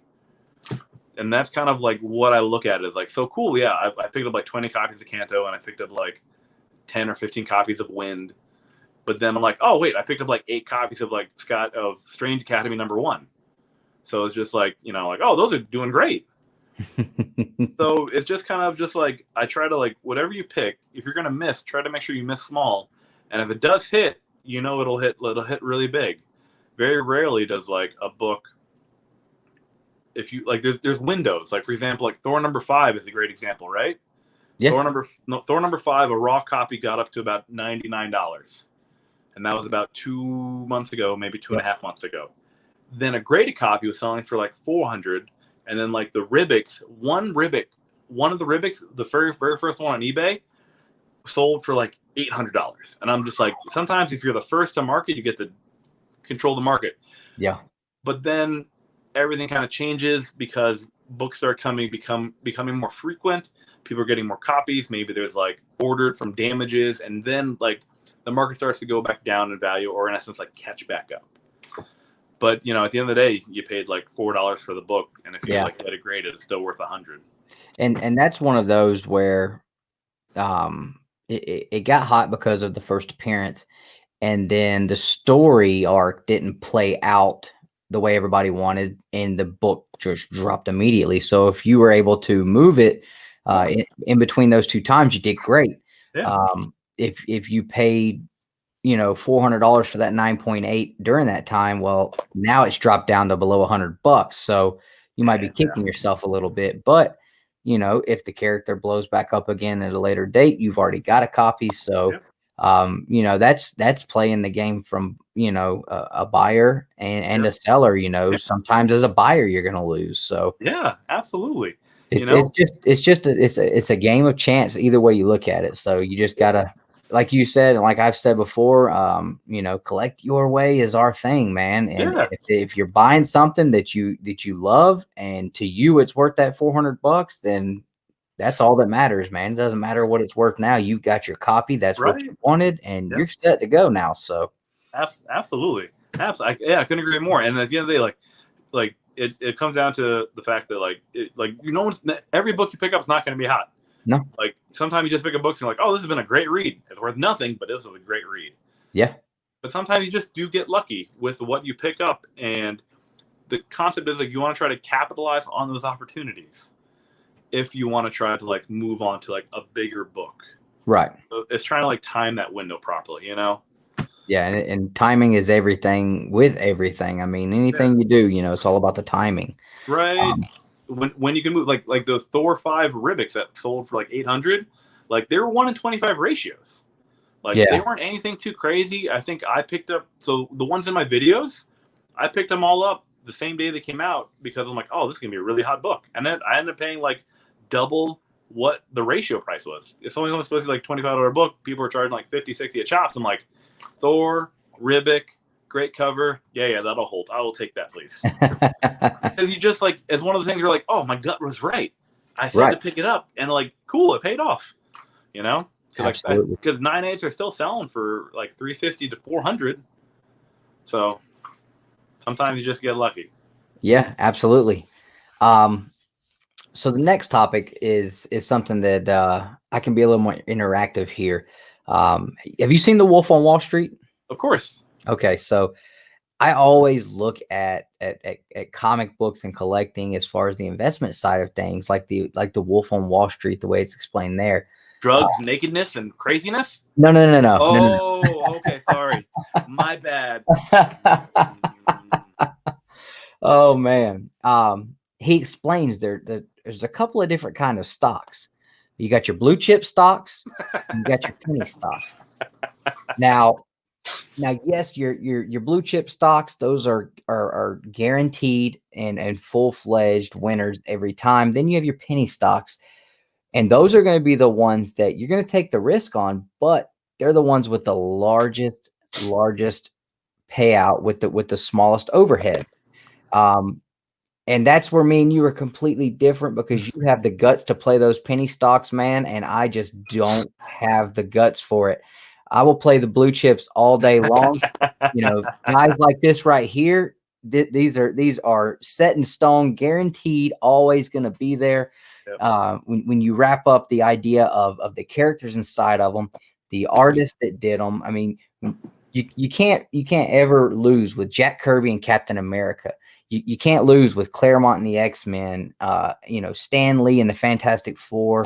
And that's kind of like what I look at is like, so cool. Yeah, I picked up like 20 copies of Kanto, and I picked up like 10 or 15 copies of Wind. But then I'm like, oh, wait, I picked up like 8 copies of like Strange Academy #1. So it's just like, like, oh, those are doing great. So it's just kind of just like, I try to like, whatever you pick, if you're going to miss, try to make sure you miss small. And if it does hit, it'll hit really big. Very rarely does like a book, if you like, there's windows. Like for example, like Thor #5 is a great example, right? Yeah. Thor #5, a raw copy got up to about $99, and that was about 2 months ago, maybe 2.5 months ago. Then a graded copy was selling for like $400, and then like the Ribbix, one of the Ribbix, the very first one on eBay, sold for like $800. And I'm just like, sometimes if you're the first to market, you get to control the market. Yeah. But then everything kind of changes because books are becoming more frequent. People are getting more copies. Maybe there's like ordered from damages, and then like the market starts to go back down in value, or in essence like catch back up. But at the end of the day, you paid like $4 for the book, and if you like get it graded, it's still worth $100. And that's one of those where it got hot because of the first appearance, and then the story arc didn't play out the way everybody wanted, and the book just dropped immediately. So if you were able to move it in between those two times, you did great. Yeah. If you paid $400 for that 9.8 during that time, well, now it's dropped down to below $100. So you might be kicking yourself a little bit, but if the character blows back up again at a later date, you've already got a copy. So that's playing the game from a buyer and a seller. Sometimes as a buyer you're going to lose. So yeah, absolutely. It's a game of chance either way you look at it. So you just gotta, like you said, and like I've said before, collect your way is our thing, man. And if you're buying something that you love, and to you it's worth that $400, then that's all that matters, man. It doesn't matter what it's worth now. You've got your copy. That's what you wanted, and you're set to go now. So absolutely. I couldn't agree more. And at the end of the day, like it comes down to the fact that every book you pick up is not going to be hot. No. Like sometimes you just pick up books and you're like, oh, this has been a great read. It's worth nothing, but this was a great read. Yeah. But sometimes you just do get lucky with what you pick up, and the concept is like you want to try to capitalize on those opportunities if you want to try to like move on to like a bigger book. Right. So it's trying to like time that window properly, you know? Yeah, and timing is everything with everything. I mean, anything you do, you know, it's all about the timing. Right. When you can move like the Thor 5 Ribbicks that sold for like 800, like they were 1 in 25 ratios. Like they weren't anything too crazy. I think I picked up, so the ones in my videos, I picked them all up the same day they came out because I'm like, oh, this is gonna be a really hot book. And then I ended up paying like double what the ratio price was. If something was supposed to be like $25 book, people were charging like 50, 60 at shops. I'm like, Thor, Ribic, great cover. Yeah, that'll hold. I will take that, please. Because you just like, it's one of the things you're like, oh, my gut was right. I said to pick it up, and like, cool, it paid off. You know, because 9/8 are still selling for like $350 to $400. So sometimes you just get lucky. Yeah, absolutely. So the next topic is something that I can be a little more interactive here. Have you seen The Wolf on Wall Street? Of course. Okay, so I always look at comic books and collecting as far as the investment side of things, like the Wolf on Wall Street, the way it's explained there. Drugs, nakedness, and craziness? No. Oh, no. Okay, sorry. My bad. Oh, man. He explains there's a couple of different kind of stocks. You got your blue chip stocks, you got your penny stocks. Now, yes, your blue chip stocks, those are guaranteed and full-fledged winners every time. Then you have your penny stocks, and those are going to be the ones that you're going to take the risk on, but they're the ones with the largest payout with the smallest overhead. And that's where me and you are completely different, because you have the guts to play those penny stocks, man, and I just don't have the guts for it. I will play the blue chips all day long. You know, guys like this right here, these are set in stone, guaranteed, always going to be there. Yep. When you wrap up the idea of the characters inside of them, the artists that did them, I mean, you can't ever lose with Jack Kirby and Captain America. You can't lose with Claremont and the X-Men, you know, Stan Lee and the Fantastic Four.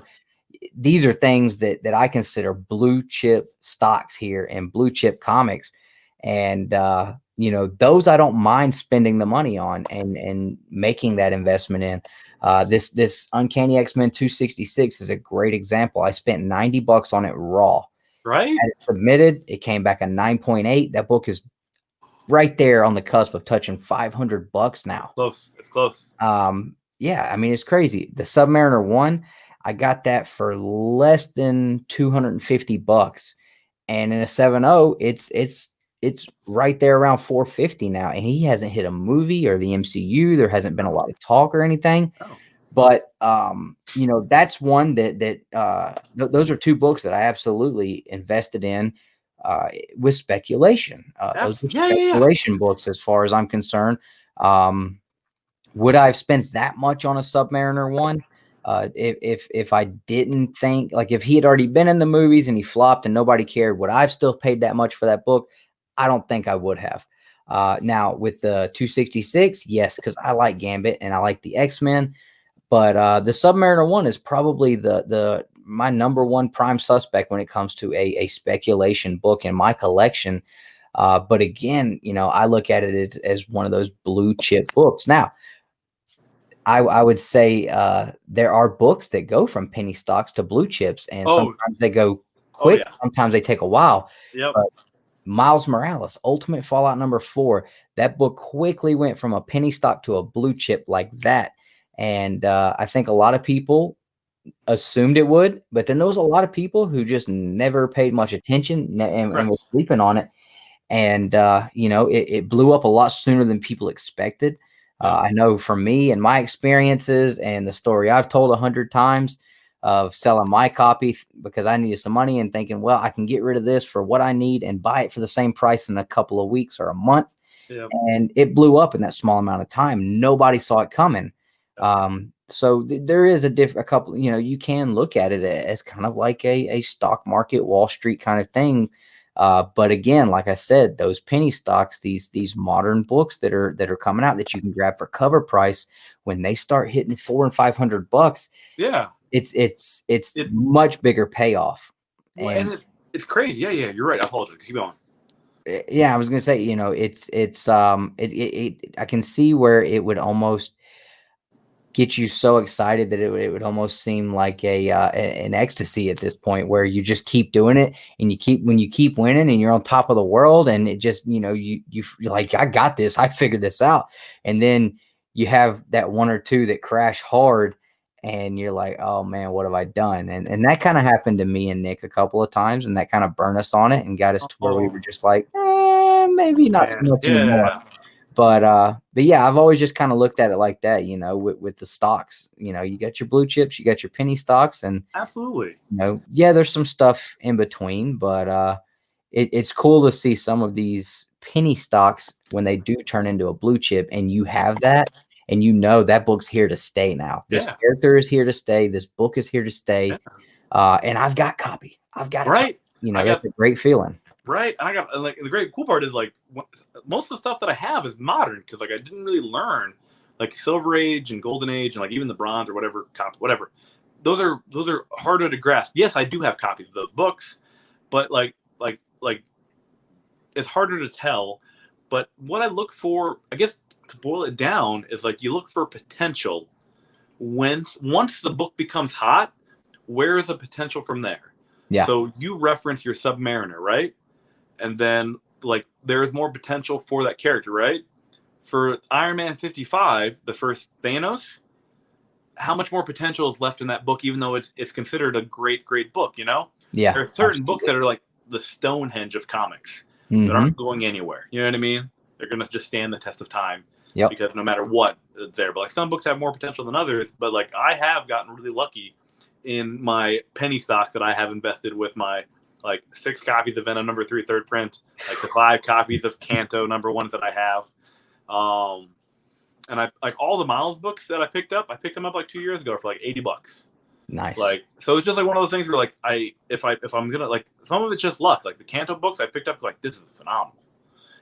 These are things that I consider blue chip stocks here and blue chip comics. And, you know, those I don't mind spending the money on and making that investment in. This Uncanny X-Men 266 is a great example. I spent $90 on it raw. Right. And it submitted. It came back a 9.8. That book is right there on the cusp of touching $500 now. Close. It's close. Yeah, I mean, it's crazy. The Submariner 1, I got that for less than $250, and in a 7.0, it's right there around $450 now. And he hasn't hit a movie or the MCU. There hasn't been a lot of talk or anything. Oh. But you know, that's one that those are two books that I absolutely invested in with speculation. Those are speculation books, as far as I'm concerned. Would I have spent that much on a Submariner 1? If I didn't think, like, if he had already been in the movies and he flopped and nobody cared, would I have still paid that much for that book? I don't think I would have. Now with the 266, yes, because I like Gambit and I like the X-Men, but the Submariner 1 is probably my number one prime suspect when it comes to a speculation book in my collection. But again, you know, I look at it as one of those blue chip books. Now, I would say there are books that go from penny stocks to blue chips, and sometimes they go quick. Sometimes they take a while. Yep. But Miles Morales, Ultimate Fallout #4, that book quickly went from a penny stock to a blue chip like that. And I think a lot of people assumed it would, but then there was a lot of people who just never paid much attention and were sleeping on it. And, you know, it blew up a lot sooner than people expected. I know from me and my experiences and the story I've told 100 times of selling my copy because I needed some money and thinking, well, I can get rid of this for what I need and buy it for the same price in a couple of weeks or a month. Yeah. and it blew up in that small amount of time. Nobody saw it coming. So there is a couple, you can look at it as kind of like a stock market, Wall Street kind of thing. But again, like I said, those penny stocks, these modern books that are coming out that you can grab for cover price, when they start hitting $400 and $500, yeah, it's much bigger payoff. Well, and it's crazy. Yeah, you're right. I apologize. Keep going. Yeah, I was gonna say, I can see where it would almost get you so excited that it would almost seem like an ecstasy at this point, where you just keep doing it, and when you keep winning and you're on top of the world, and it just, you're like, I got this, I figured this out. And then you have that one or two that crash hard, and you're like, oh man, what have I done? And that kind of happened to me and Nick a couple of times, and that kind of burned us on it and got us to where we were just like, maybe not so much anymore. But yeah, I've always just kind of looked at it like that, with the stocks. You got your blue chips, you got your penny stocks, and absolutely, yeah, there's some stuff in between, but it's cool to see some of these penny stocks when they do turn into a blue chip, and you have that, and that book's here to stay now. This character is here to stay. This book is here to stay. And I've got copy. I've got right. That's a great feeling. Right, and I got, like, the great cool part is, like, most of the stuff that I have is modern, because, like, I didn't really learn, like, Silver Age and Golden Age and, like, even the Bronze or whatever. Those are harder to grasp. Yes, I do have copies of those books, but like it's harder to tell. But what I look for, I guess, to boil it down, is like, you look for potential. Once the book becomes hot, where is the potential from there? Yeah. So you reference your Submariner, right? And then, like, there is more potential for that character, right? For Iron Man 55, the first Thanos, how much more potential is left in that book, even though it's considered a great book, Yeah. There are certain books that are like the Stonehenge of comics that aren't going anywhere. You know what I mean? They're going to just stand the test of time. Yep. Because no matter what, it's there. But, like, some books have more potential than others. But, like, I have gotten really lucky in my penny stocks that I have invested with my, like, 6 copies of Venom #3 third print, like the 5 copies of Kanto #1s that I have. And I, like, all the Miles books that I picked them up like 2 years ago for like $80. Nice. Like, so it's just like one of those things where, like, if I'm gonna, like, some of it's just luck. Like the Kanto books I picked up, like, this is phenomenal.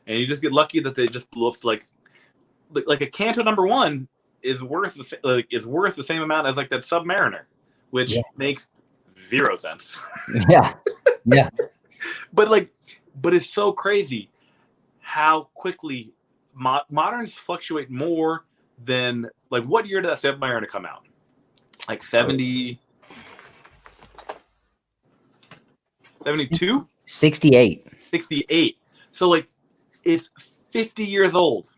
And you just get lucky that they just blew up. Like a Kanto #1 is worth the same amount as, like, that Submariner, which makes 0 sense. Yeah. But it's so crazy how quickly moderns fluctuate more than, like, what year did that Submariner come out? Like 70, 72? 68. So, like, it's 50 years old,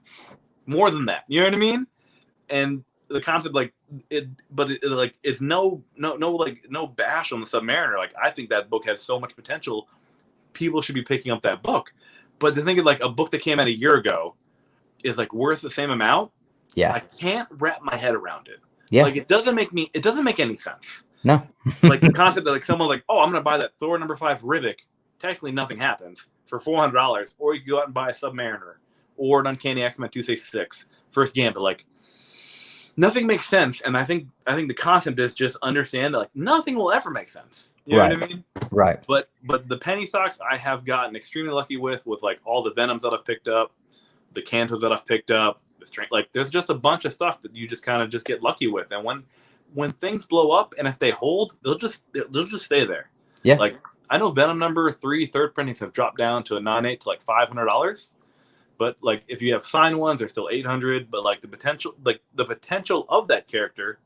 more than that. You know what I mean? And the concept, like, it's no bash on the Submariner. Like, I think that book has so much potential. People should be picking up that book. But to think of, like, a book that came out a year ago is, like, worth the same amount. Yeah. I can't wrap my head around it. Yeah. Like, it doesn't make any sense. No. Like, the concept that, like, someone's like, oh, I'm going to buy that Thor #5 Rivik. Technically, nothing happens for $400. Or you can go out and buy a Submariner or an Uncanny X-Men 266 First Gambit. Like, nothing makes sense. And I think the concept is just understand that, like, nothing will ever make sense. You know what I mean? Right. But the penny stocks I have gotten extremely lucky with, like, all the Venoms that I've picked up, the Kantos that I've picked up, like, there's just a bunch of stuff that you just kind of just get lucky with. And when things blow up, and if they hold, they'll just stay there. Yeah. Like, I know Venom #3 third printings have dropped down to a 9.8 to, like, $500. But, like, if you have signed ones, they're still $800. But, like, the potential of that character,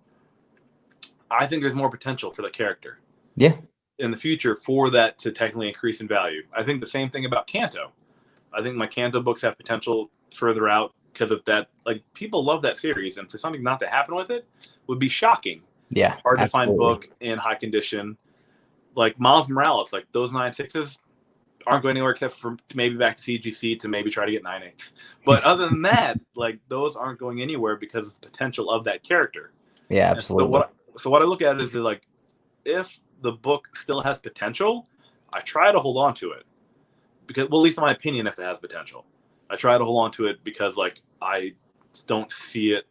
I think there's more potential for the character. Yeah. In the future for that to technically increase in value. I think the same thing about Kanto. I think my Kanto books have potential further out because of that. Like, people love that series, and for something not to happen with it would be shocking. Yeah. Hard to find book in high condition. Like Miles Morales, like, those 9.6s aren't going anywhere except for maybe back to CGC to maybe try to get 9.8s. But other than that, like, those aren't going anywhere because of the potential of that character. Yeah, absolutely. So what I look at is that, like, if the book still has potential, I try to hold on to it. Because, well, at least in my opinion, if it has potential. I try to hold on to it because like I don't see it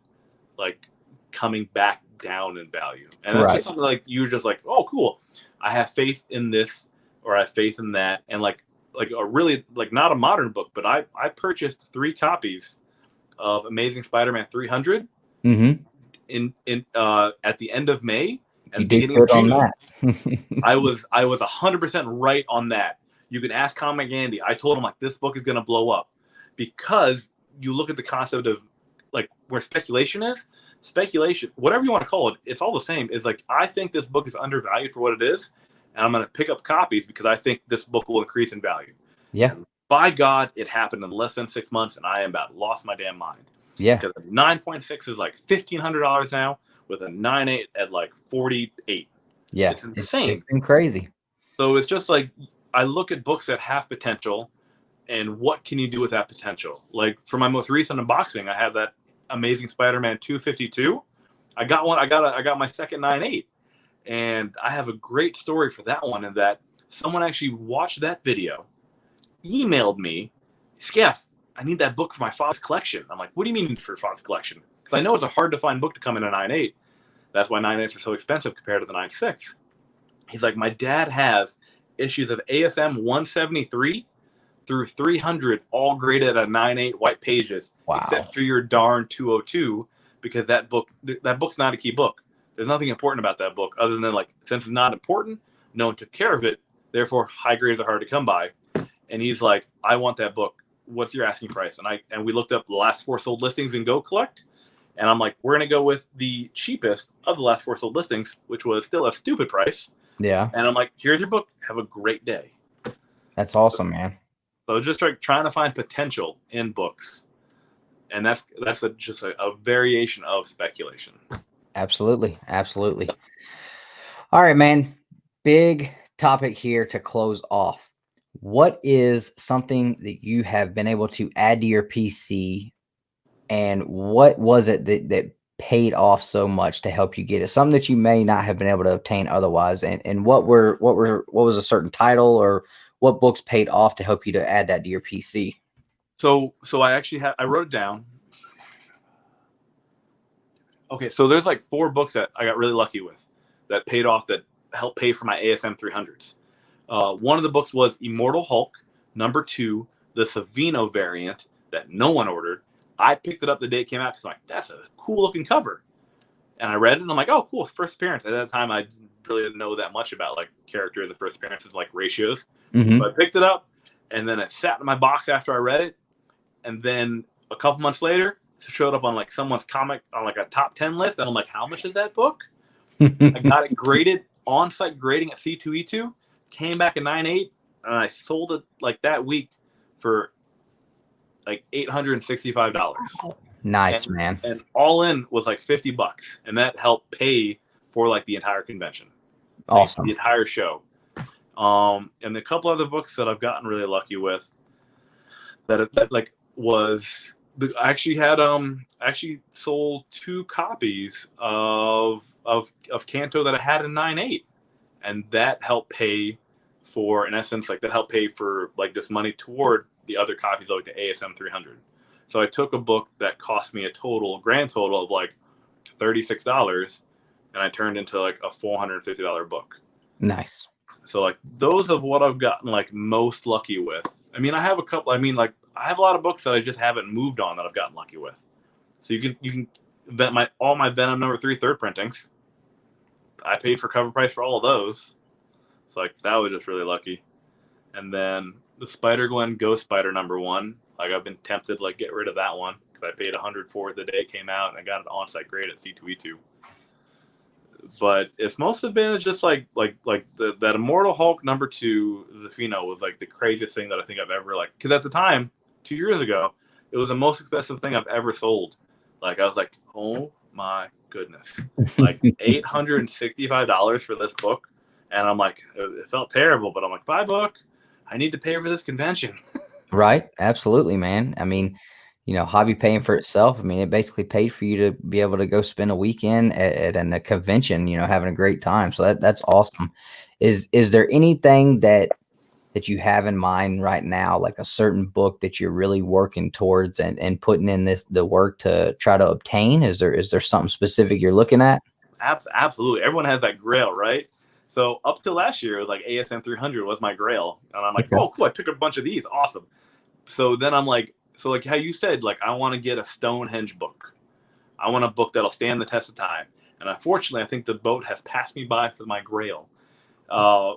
like coming back down in value. And that's just something like you're just like, oh, cool. I have faith in this, or I have faith in that. And like a really like not a modern book, but I purchased 3 copies of Amazing Spider-Man 300 in at the end of May and beginning of June. I was 100% right on that. You can ask Comic Andy. I told him like this book is gonna blow up because you look at the concept of like where speculation is. Speculation, whatever you want to call it, it's all the same. Is like I think this book is undervalued for what it is, and I'm gonna pick up copies because I think this book will increase in value. Yeah. And by God, it happened in less than 6 months, and I am about lost my damn mind. Yeah. Because 9.6 is like $1,500 now, with a 9.8 at like 48. Yeah. It's insane. It's been crazy. So it's just like I look at books that have potential, and what can you do with that potential? Like for my most recent unboxing, I have that Amazing Spider-Man 252. I got my second 9.8, and I have a great story for that one. In that someone actually watched that video, emailed me, Skeff, I need that book for my father's collection. I'm like, what do you mean for father's collection? Because I know it's a hard to find book to come in a 9.8. That's why 9.8s are so expensive compared to the 9.6. He's like, my dad has issues of ASM 173 through 300, all graded at 9.8 white pages, except for your darn 202, because that book's not a key book. There's nothing important about that book other than like, since it's not important, no one took care of it, therefore high grades are hard to come by. And he's like, I want that book. What's your asking price? And we looked up the last 4 sold listings in Go Collect, and I'm like, we're gonna go with the cheapest of the last 4 sold listings, which was still a stupid price. Yeah. And I'm like, here's your book. Have a great day. That's awesome, man. So just like trying to find potential in books, and that's just a variation of speculation. Absolutely. All right, man. Big topic here to close off. What is something that you have been able to add to your PC, and what was it that paid off so much to help you get it? Something that you may not have been able to obtain otherwise, and what was a certain title, or what books paid off to help you to add that to your PC? So I actually I wrote it down. Okay, so there's like 4 books that I got really lucky with that paid off, that helped pay for my ASM 300s. One of the books was Immortal Hulk, #2, the Savino variant that no one ordered. I picked it up the day it came out because I'm like, that's a cool looking cover. And I read it and I'm like, oh, cool, first appearance. At that time, I really didn't know that much about like character in the first appearances, like ratios. So I picked it up, and then it sat in my box after I read it. And then a couple months later, it showed up on like someone's comic on like a top 10 list. And I'm like, how much is that book? I got it graded, on-site grading at C2E2, came back at 9.8, and I sold it like that week for like $865. Nice, man. And all in was like $50, and that helped pay for like the entire convention. Awesome. Like, the entire show. And a couple other books that I've gotten really lucky with that like was, I actually sold 2 copies of Kanto that I had in 9.8, and that helped pay for, in essence, like that helped pay for like this money toward the other copies of like the ASM 300. So I took a book that cost me a grand total of like $36, and I turned into like a $450 book. Nice. So like those are what I've gotten like most lucky with. I mean, I have a couple. I mean, like I have a lot of books that I just haven't moved on that I've gotten lucky with. So you can vet all my Venom #3 third printings. I paid for cover price for all of those. So like that was just really lucky. And then the Spider-Gwen Ghost Spider #1. Like I've been tempted to like get rid of that one because I paid $100 for it the day it came out, and I got an on-site grade at C2E2. But it's mostly been just like that Immortal Hulk #2 Zafino was like the craziest thing that I think I've ever like, because at the time 2 years ago it was the most expensive thing I've ever sold. Like I was like, oh my goodness, like $865 for this book, and I'm like, it felt terrible, but I'm like, bye book, I need to pay for this convention. Right, absolutely, man. I mean, hobby paying for itself. I mean, it basically paid for you to be able to go spend a weekend at a convention, having a great time. So that's awesome. Is there anything that that you have in mind right now, like a certain book that you're really working towards and putting in the work to try to obtain? Is there something specific you're looking at? Absolutely. Everyone has that grail, right? So up to last year, it was like ASM 300 was my grail. And I'm like, Okay. oh, cool. I picked up a bunch of these. Awesome. So then I'm like, so like how you said, like, I want to get a Stonehenge book. I want a book that'll stand the test of time. And unfortunately, I think the boat has passed me by for my grail,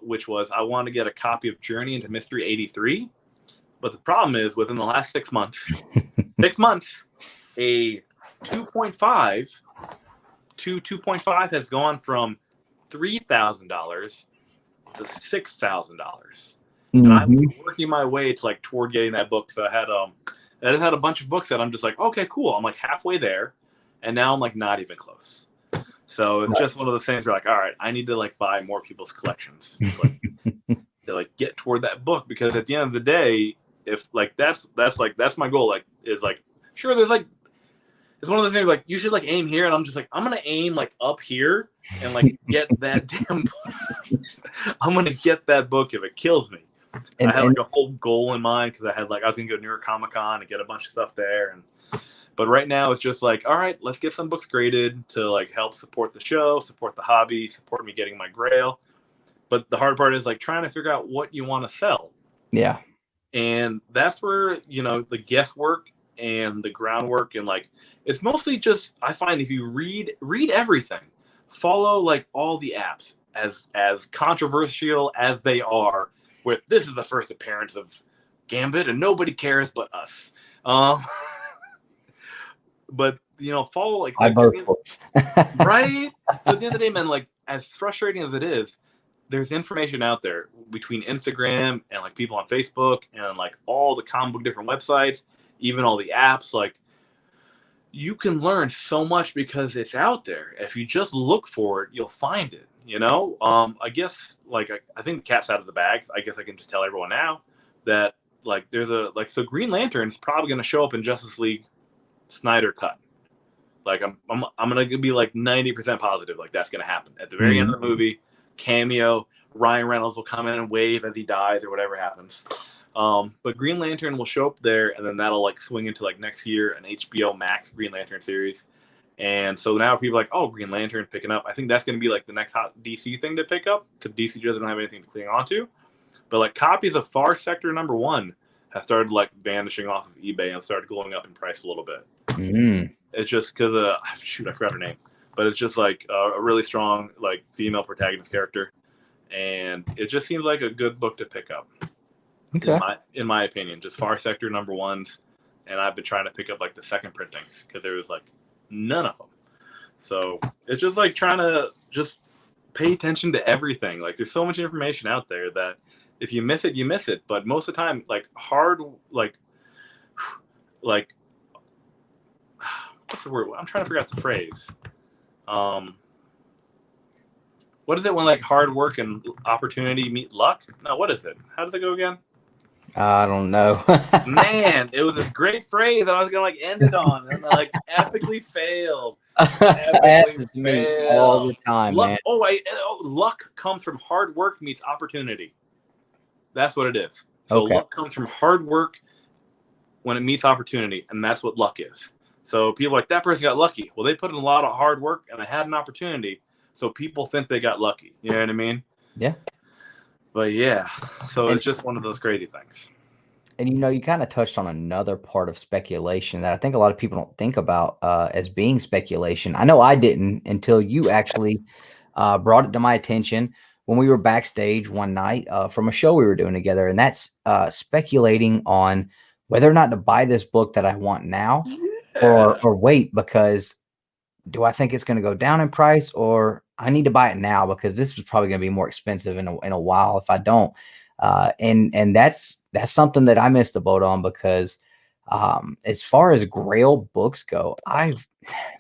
which was I want to get a copy of Journey into Mystery 83. But the problem is within the last 6 months, a 2.5 to 2.5 has gone from $3,000 to $6,000. And I've been working my way to like toward getting that book. So I just had a bunch of books that I'm just like, okay, cool. I'm like halfway there, and now I'm like not even close. So it's just one of those things where like, all right, I need to like buy more people's collections to like get toward that book, because at the end of the day, if like that's my goal. Like is like sure there's like it's one of those things like you should like aim here, and I'm just like I'm gonna aim like up here and like get that damn book. I'm gonna get that book if it kills me. And I had like a whole goal in mind because I was gonna go to New York ComiKon and get a bunch of stuff there. But right now it's just like, all right, let's get some books graded to like help support the show, support the hobby, support me getting my grail. But the hard part is like trying to figure out what you want to sell. Yeah. And that's where, the guesswork and the groundwork, and like it's mostly just, I find if you read everything, follow like all the apps, as controversial as they are, with this is the first appearance of Gambit and nobody cares but us. But follow like both books. Right? So at the end of the day, man, like as frustrating as it is, there's information out there between Instagram and like people on Facebook and like all the comic book different websites, even all the apps. Like you can learn so much because it's out there. If you just look for it, you'll find it. I guess like I think the cat's out of the bag. I guess I can just tell everyone now that like there's so Green Lantern's probably going to show up in Justice League Snyder cut. Like I'm gonna be like 90% positive like that's gonna happen at the very end of the movie. Cameo, Ryan Reynolds will come in and wave as he dies or whatever happens. But Green Lantern will show up there, and then that'll like swing into like next year an HBO Max Green Lantern series. And so now people are like, oh, Green Lantern picking up. I think that's gonna be like the next hot DC thing to pick up because DC doesn't have anything to cling on to. But like copies of Far Sector #1 have started like vanishing off of eBay and started going up in price a little bit. It's just because I forgot her name, but it's just like a really strong like female protagonist character, and it just seems like a good book to pick up. Okay. In my opinion, just Far Sector #1s, and I've been trying to pick up like the second printings because there was like none of them. So it's just like trying to just pay attention to everything. Like there's so much information out there that if you miss it, you miss it. But most of the time, like hard, like what's the word? I'm trying to figure out the phrase. What is it when like hard work and opportunity meet luck? No, what is it? How does it go again? I don't know. Man, it was this great phrase that I was gonna like end it on, and I like epically failed. Epically failed all the time, luck, man. Luck comes from hard work meets opportunity. That's what it is. So luck comes from hard work when it meets opportunity, and that's what luck is. So people are like, that person got lucky. Well, they put in a lot of hard work and they had an opportunity. So people think they got lucky. You know what I mean? Yeah. But yeah, so it's just one of those crazy things. And you kind of touched on another part of speculation that I think a lot of people don't think about as being speculation. I know I didn't until you actually brought it to my attention when we were backstage one night from a show we were doing together. And that's speculating on whether or not to buy this book that I want now. Or wait, because do I think it's going to go down in price, or I need to buy it now because this is probably going to be more expensive in a while if I don't. And that's something that I missed the boat on because as far as Grail books go, I've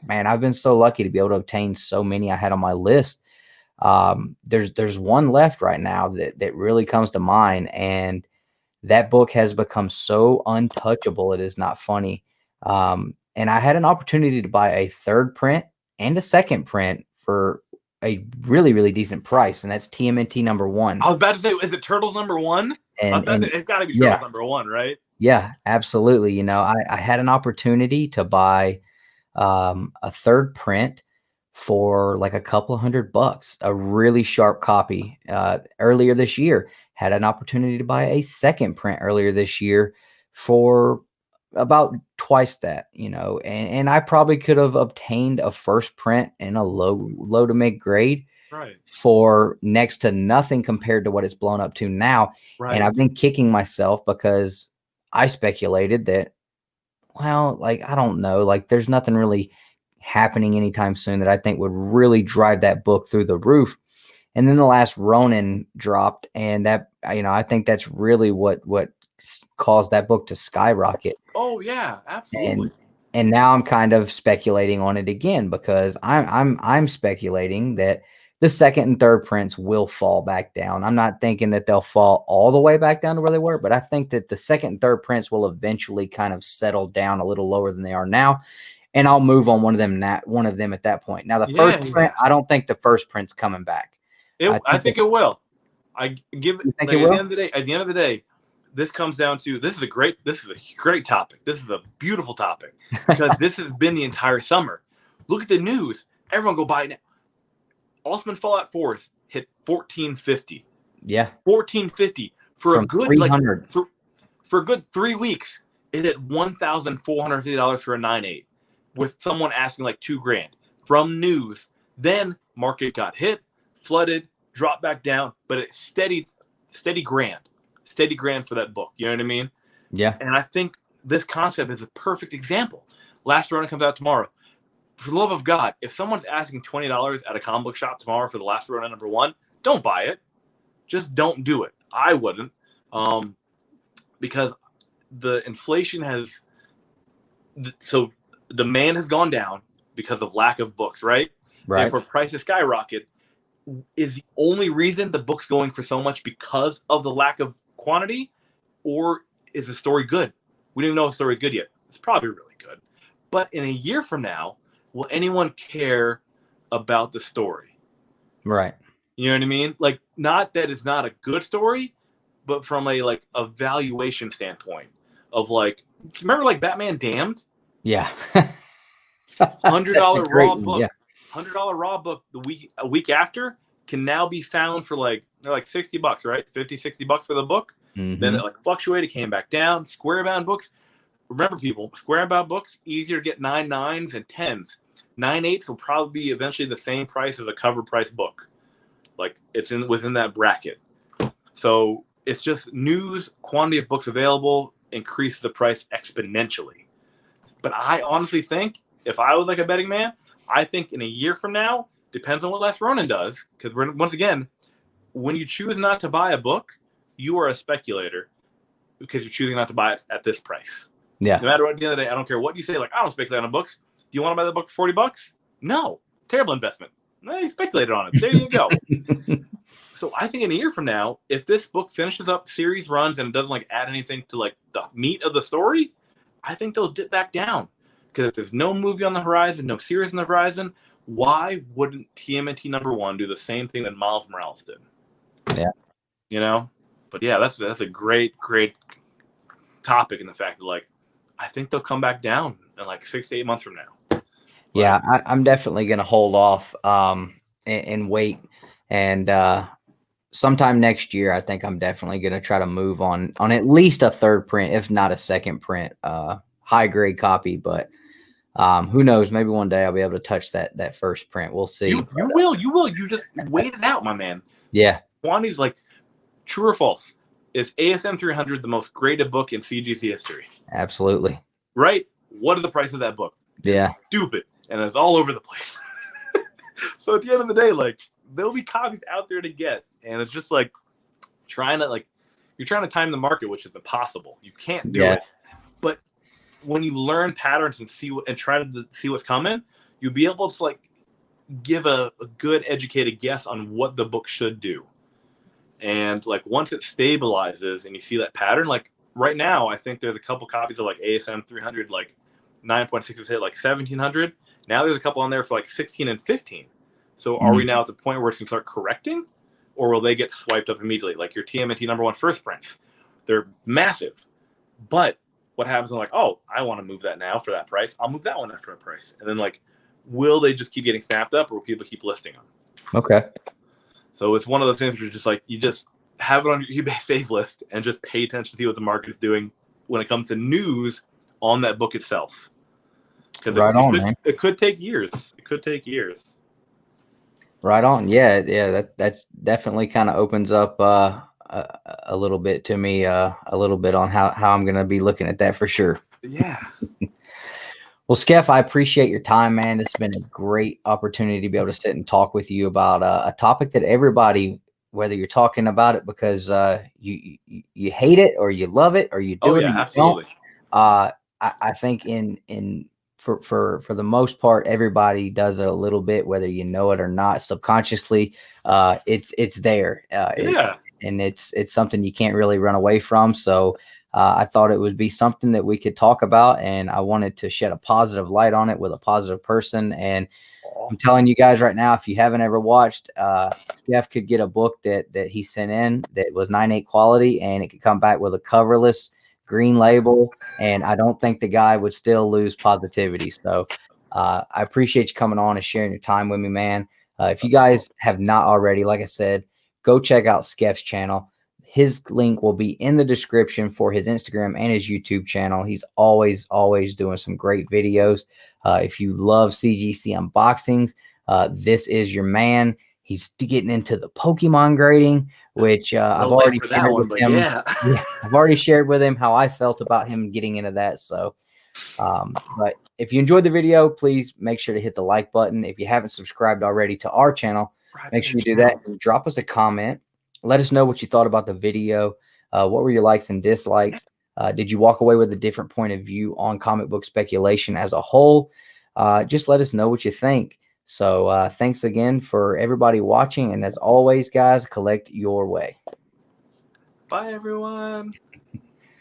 been so lucky to be able to obtain so many I had on my list. There's one left right now that really comes to mind, and that book has become so untouchable. It is not funny. And I had an opportunity to buy a third print and a second print for a really, really decent price, and that's TMNT #1. I was about to say, is it Turtles #1? And It's got to be yeah, Turtles #1, right? yeah, absolutely. You know, I had an opportunity to buy a third print for like a couple of $100, a really sharp copy. Earlier this year, had an opportunity to buy a second print earlier this year for about twice that, you know, and I probably could have obtained a first print in a low to mid grade Right. for next to nothing compared to what it's blown up to now. Right. And I've been kicking myself because I speculated that, well, like, I don't know, like there's nothing really happening anytime soon that I think would really drive that book through the roof. And then the last Ronin dropped, and that, you know, I think that's really what caused that book to skyrocket. Oh yeah, absolutely. And now I'm kind of speculating on it again because I'm speculating that the second and third prints will fall back down. I'm not thinking that they'll fall all the way back down to where they were, but I think that the second and third prints will eventually kind of settle down a little lower than they are now, and I'll move on one of them at that point. Now the first print, I don't think the first print's coming back. I think it will. You think like, it will? at the end of the day, this comes down to this is a great topic. This is a beautiful topic because this has been the entire summer. Look at the news. Everyone go buy it now. Ultimate Fallout 4's hit 1450. Yeah. 1450 for From a good 300. For a good 3 weeks. It hit $1,450 for a 9.8 with someone asking like $2,000 from news. Then market got hit, flooded, dropped back down, but it's steady grand for that book. You know what I mean? Yeah. And I think this concept is a perfect example. Last Ronin comes out tomorrow. For the love of God, if someone's asking $20 at a comic book shop tomorrow for the Last Ronin #1, don't buy it. Just don't do it. I wouldn't, because the inflation has. So demand has gone down because of lack of books, right? Right. Therefore, prices skyrocket. Is the only reason the book's going for so much because of the lack of quantity, or is the story good? We don't even know if the story is good yet. It's probably really good. But in a year from now, will anyone care about the story? Right. You know what I mean? Like, not that it's not a good story, but from a valuation standpoint of like, remember like Batman Damned? Yeah. $100 raw one, book. yeah. $100 raw book a week after can now be found for they're like $60, right? 50, $60 for the book. Mm-hmm. Then it fluctuated, came back down. Square-bound books. Remember, people, square-bound books, easier to get 9.9s and 10s. 9.8s will probably be eventually the same price as a cover price book. Like, it's within that bracket. So it's just news, quantity of books available increases the price exponentially. But I honestly think, if I was like a betting man, I think in a year from now, depends on what Last Ronin does, because once again, when you choose not to buy a book, you are a speculator because you're choosing not to buy it at this price. Yeah. No matter what, at the end of the day, I don't care what you say. Like, I don't speculate on books. Do you want to buy the book for $40? No. Terrible investment. You speculated on it. There you go. So I think in a year from now, if this book finishes up, series runs, and it doesn't add anything to the meat of the story, I think they'll dip back down. Because if there's no movie on the horizon, no series on the horizon, why wouldn't TMNT #1 do the same thing that Miles Morales did? Yeah. You know? But yeah, that's a great topic in the fact that I think they'll come back down in 6 to 8 months from now. Yeah, I'm definitely going to hold off and wait. And sometime next year, I think I'm definitely going to try to move on at least a third print, if not a second print, high grade copy. But who knows? Maybe one day I'll be able to touch that first print. We'll see. You will. You just wait it out, my man. Yeah. Quantity's true or false? Is ASM 300 the most graded book in CGC history? Absolutely. Right? What is the price of that book? Yeah. It's stupid. And it's all over the place. So at the end of the day, there'll be copies out there to get. And it's just you're trying to time the market, which is impossible. You can't do it. But when you learn patterns and try to see what's coming, you'll be able to give a good educated guess on what the book should do. And once it stabilizes and you see that pattern, right now, I think there's a couple copies of ASM 300, 9.6 is hit 1700. Now there's a couple on there for 16 and 15. So are we now at the point where it's going to start correcting, or will they get swiped up immediately? Like your TMNT #1 first prints. They're massive. But what happens? I'm like, oh, I want to move that now for that price. I'll move that one for that price. And then like, will they just keep getting snapped up, or will people keep listing them? Okay. So it's one of those things where just like you just have it on your eBay save list and just pay attention to see what the market is doing when it comes to news on that book itself. Because it could take years. It could take years. Right on. Yeah. That's definitely kind of opens up a little bit to me, a little bit on how I'm going to be looking at that for sure. Yeah. Well, Skeff, I appreciate your time, man. It's been a great opportunity to be able to sit and talk with you about a topic that everybody, whether you're talking about it because you hate it or you love it or you do it or you absolutely. don't. I think for the most part, everybody does it a little bit, whether you know it or not. Subconsciously, it's there. And it's something you can't really run away from. So I thought it would be something that we could talk about, and I wanted to shed a positive light on it with a positive person. And I'm telling you guys right now, if you haven't ever watched, Skeff could get a book that he sent in that was 9.8 quality, and it could come back with a coverless green label, and I don't think the guy would still lose positivity. So I appreciate you coming on and sharing your time with me, man. If you guys have not already, like I said, go check out Skeff's channel. His link will be in the description for his Instagram and his YouTube channel. He's always doing some great videos. If you love CGC Unboxings, this is your man. He's getting into the Pokemon grading, which I've already shared with him. Yeah, I've already shared with him how I felt about him getting into that. So, but if you enjoyed the video, please make sure to hit the like button. If you haven't subscribed already to our channel, make sure you do that and drop us a comment. Let us know what you thought about the video. What were your likes and dislikes? Did you walk away with a different point of view on comic book speculation as a whole? Just let us know what you think. So thanks again for everybody watching. And as always, guys, collect your way. Bye, everyone.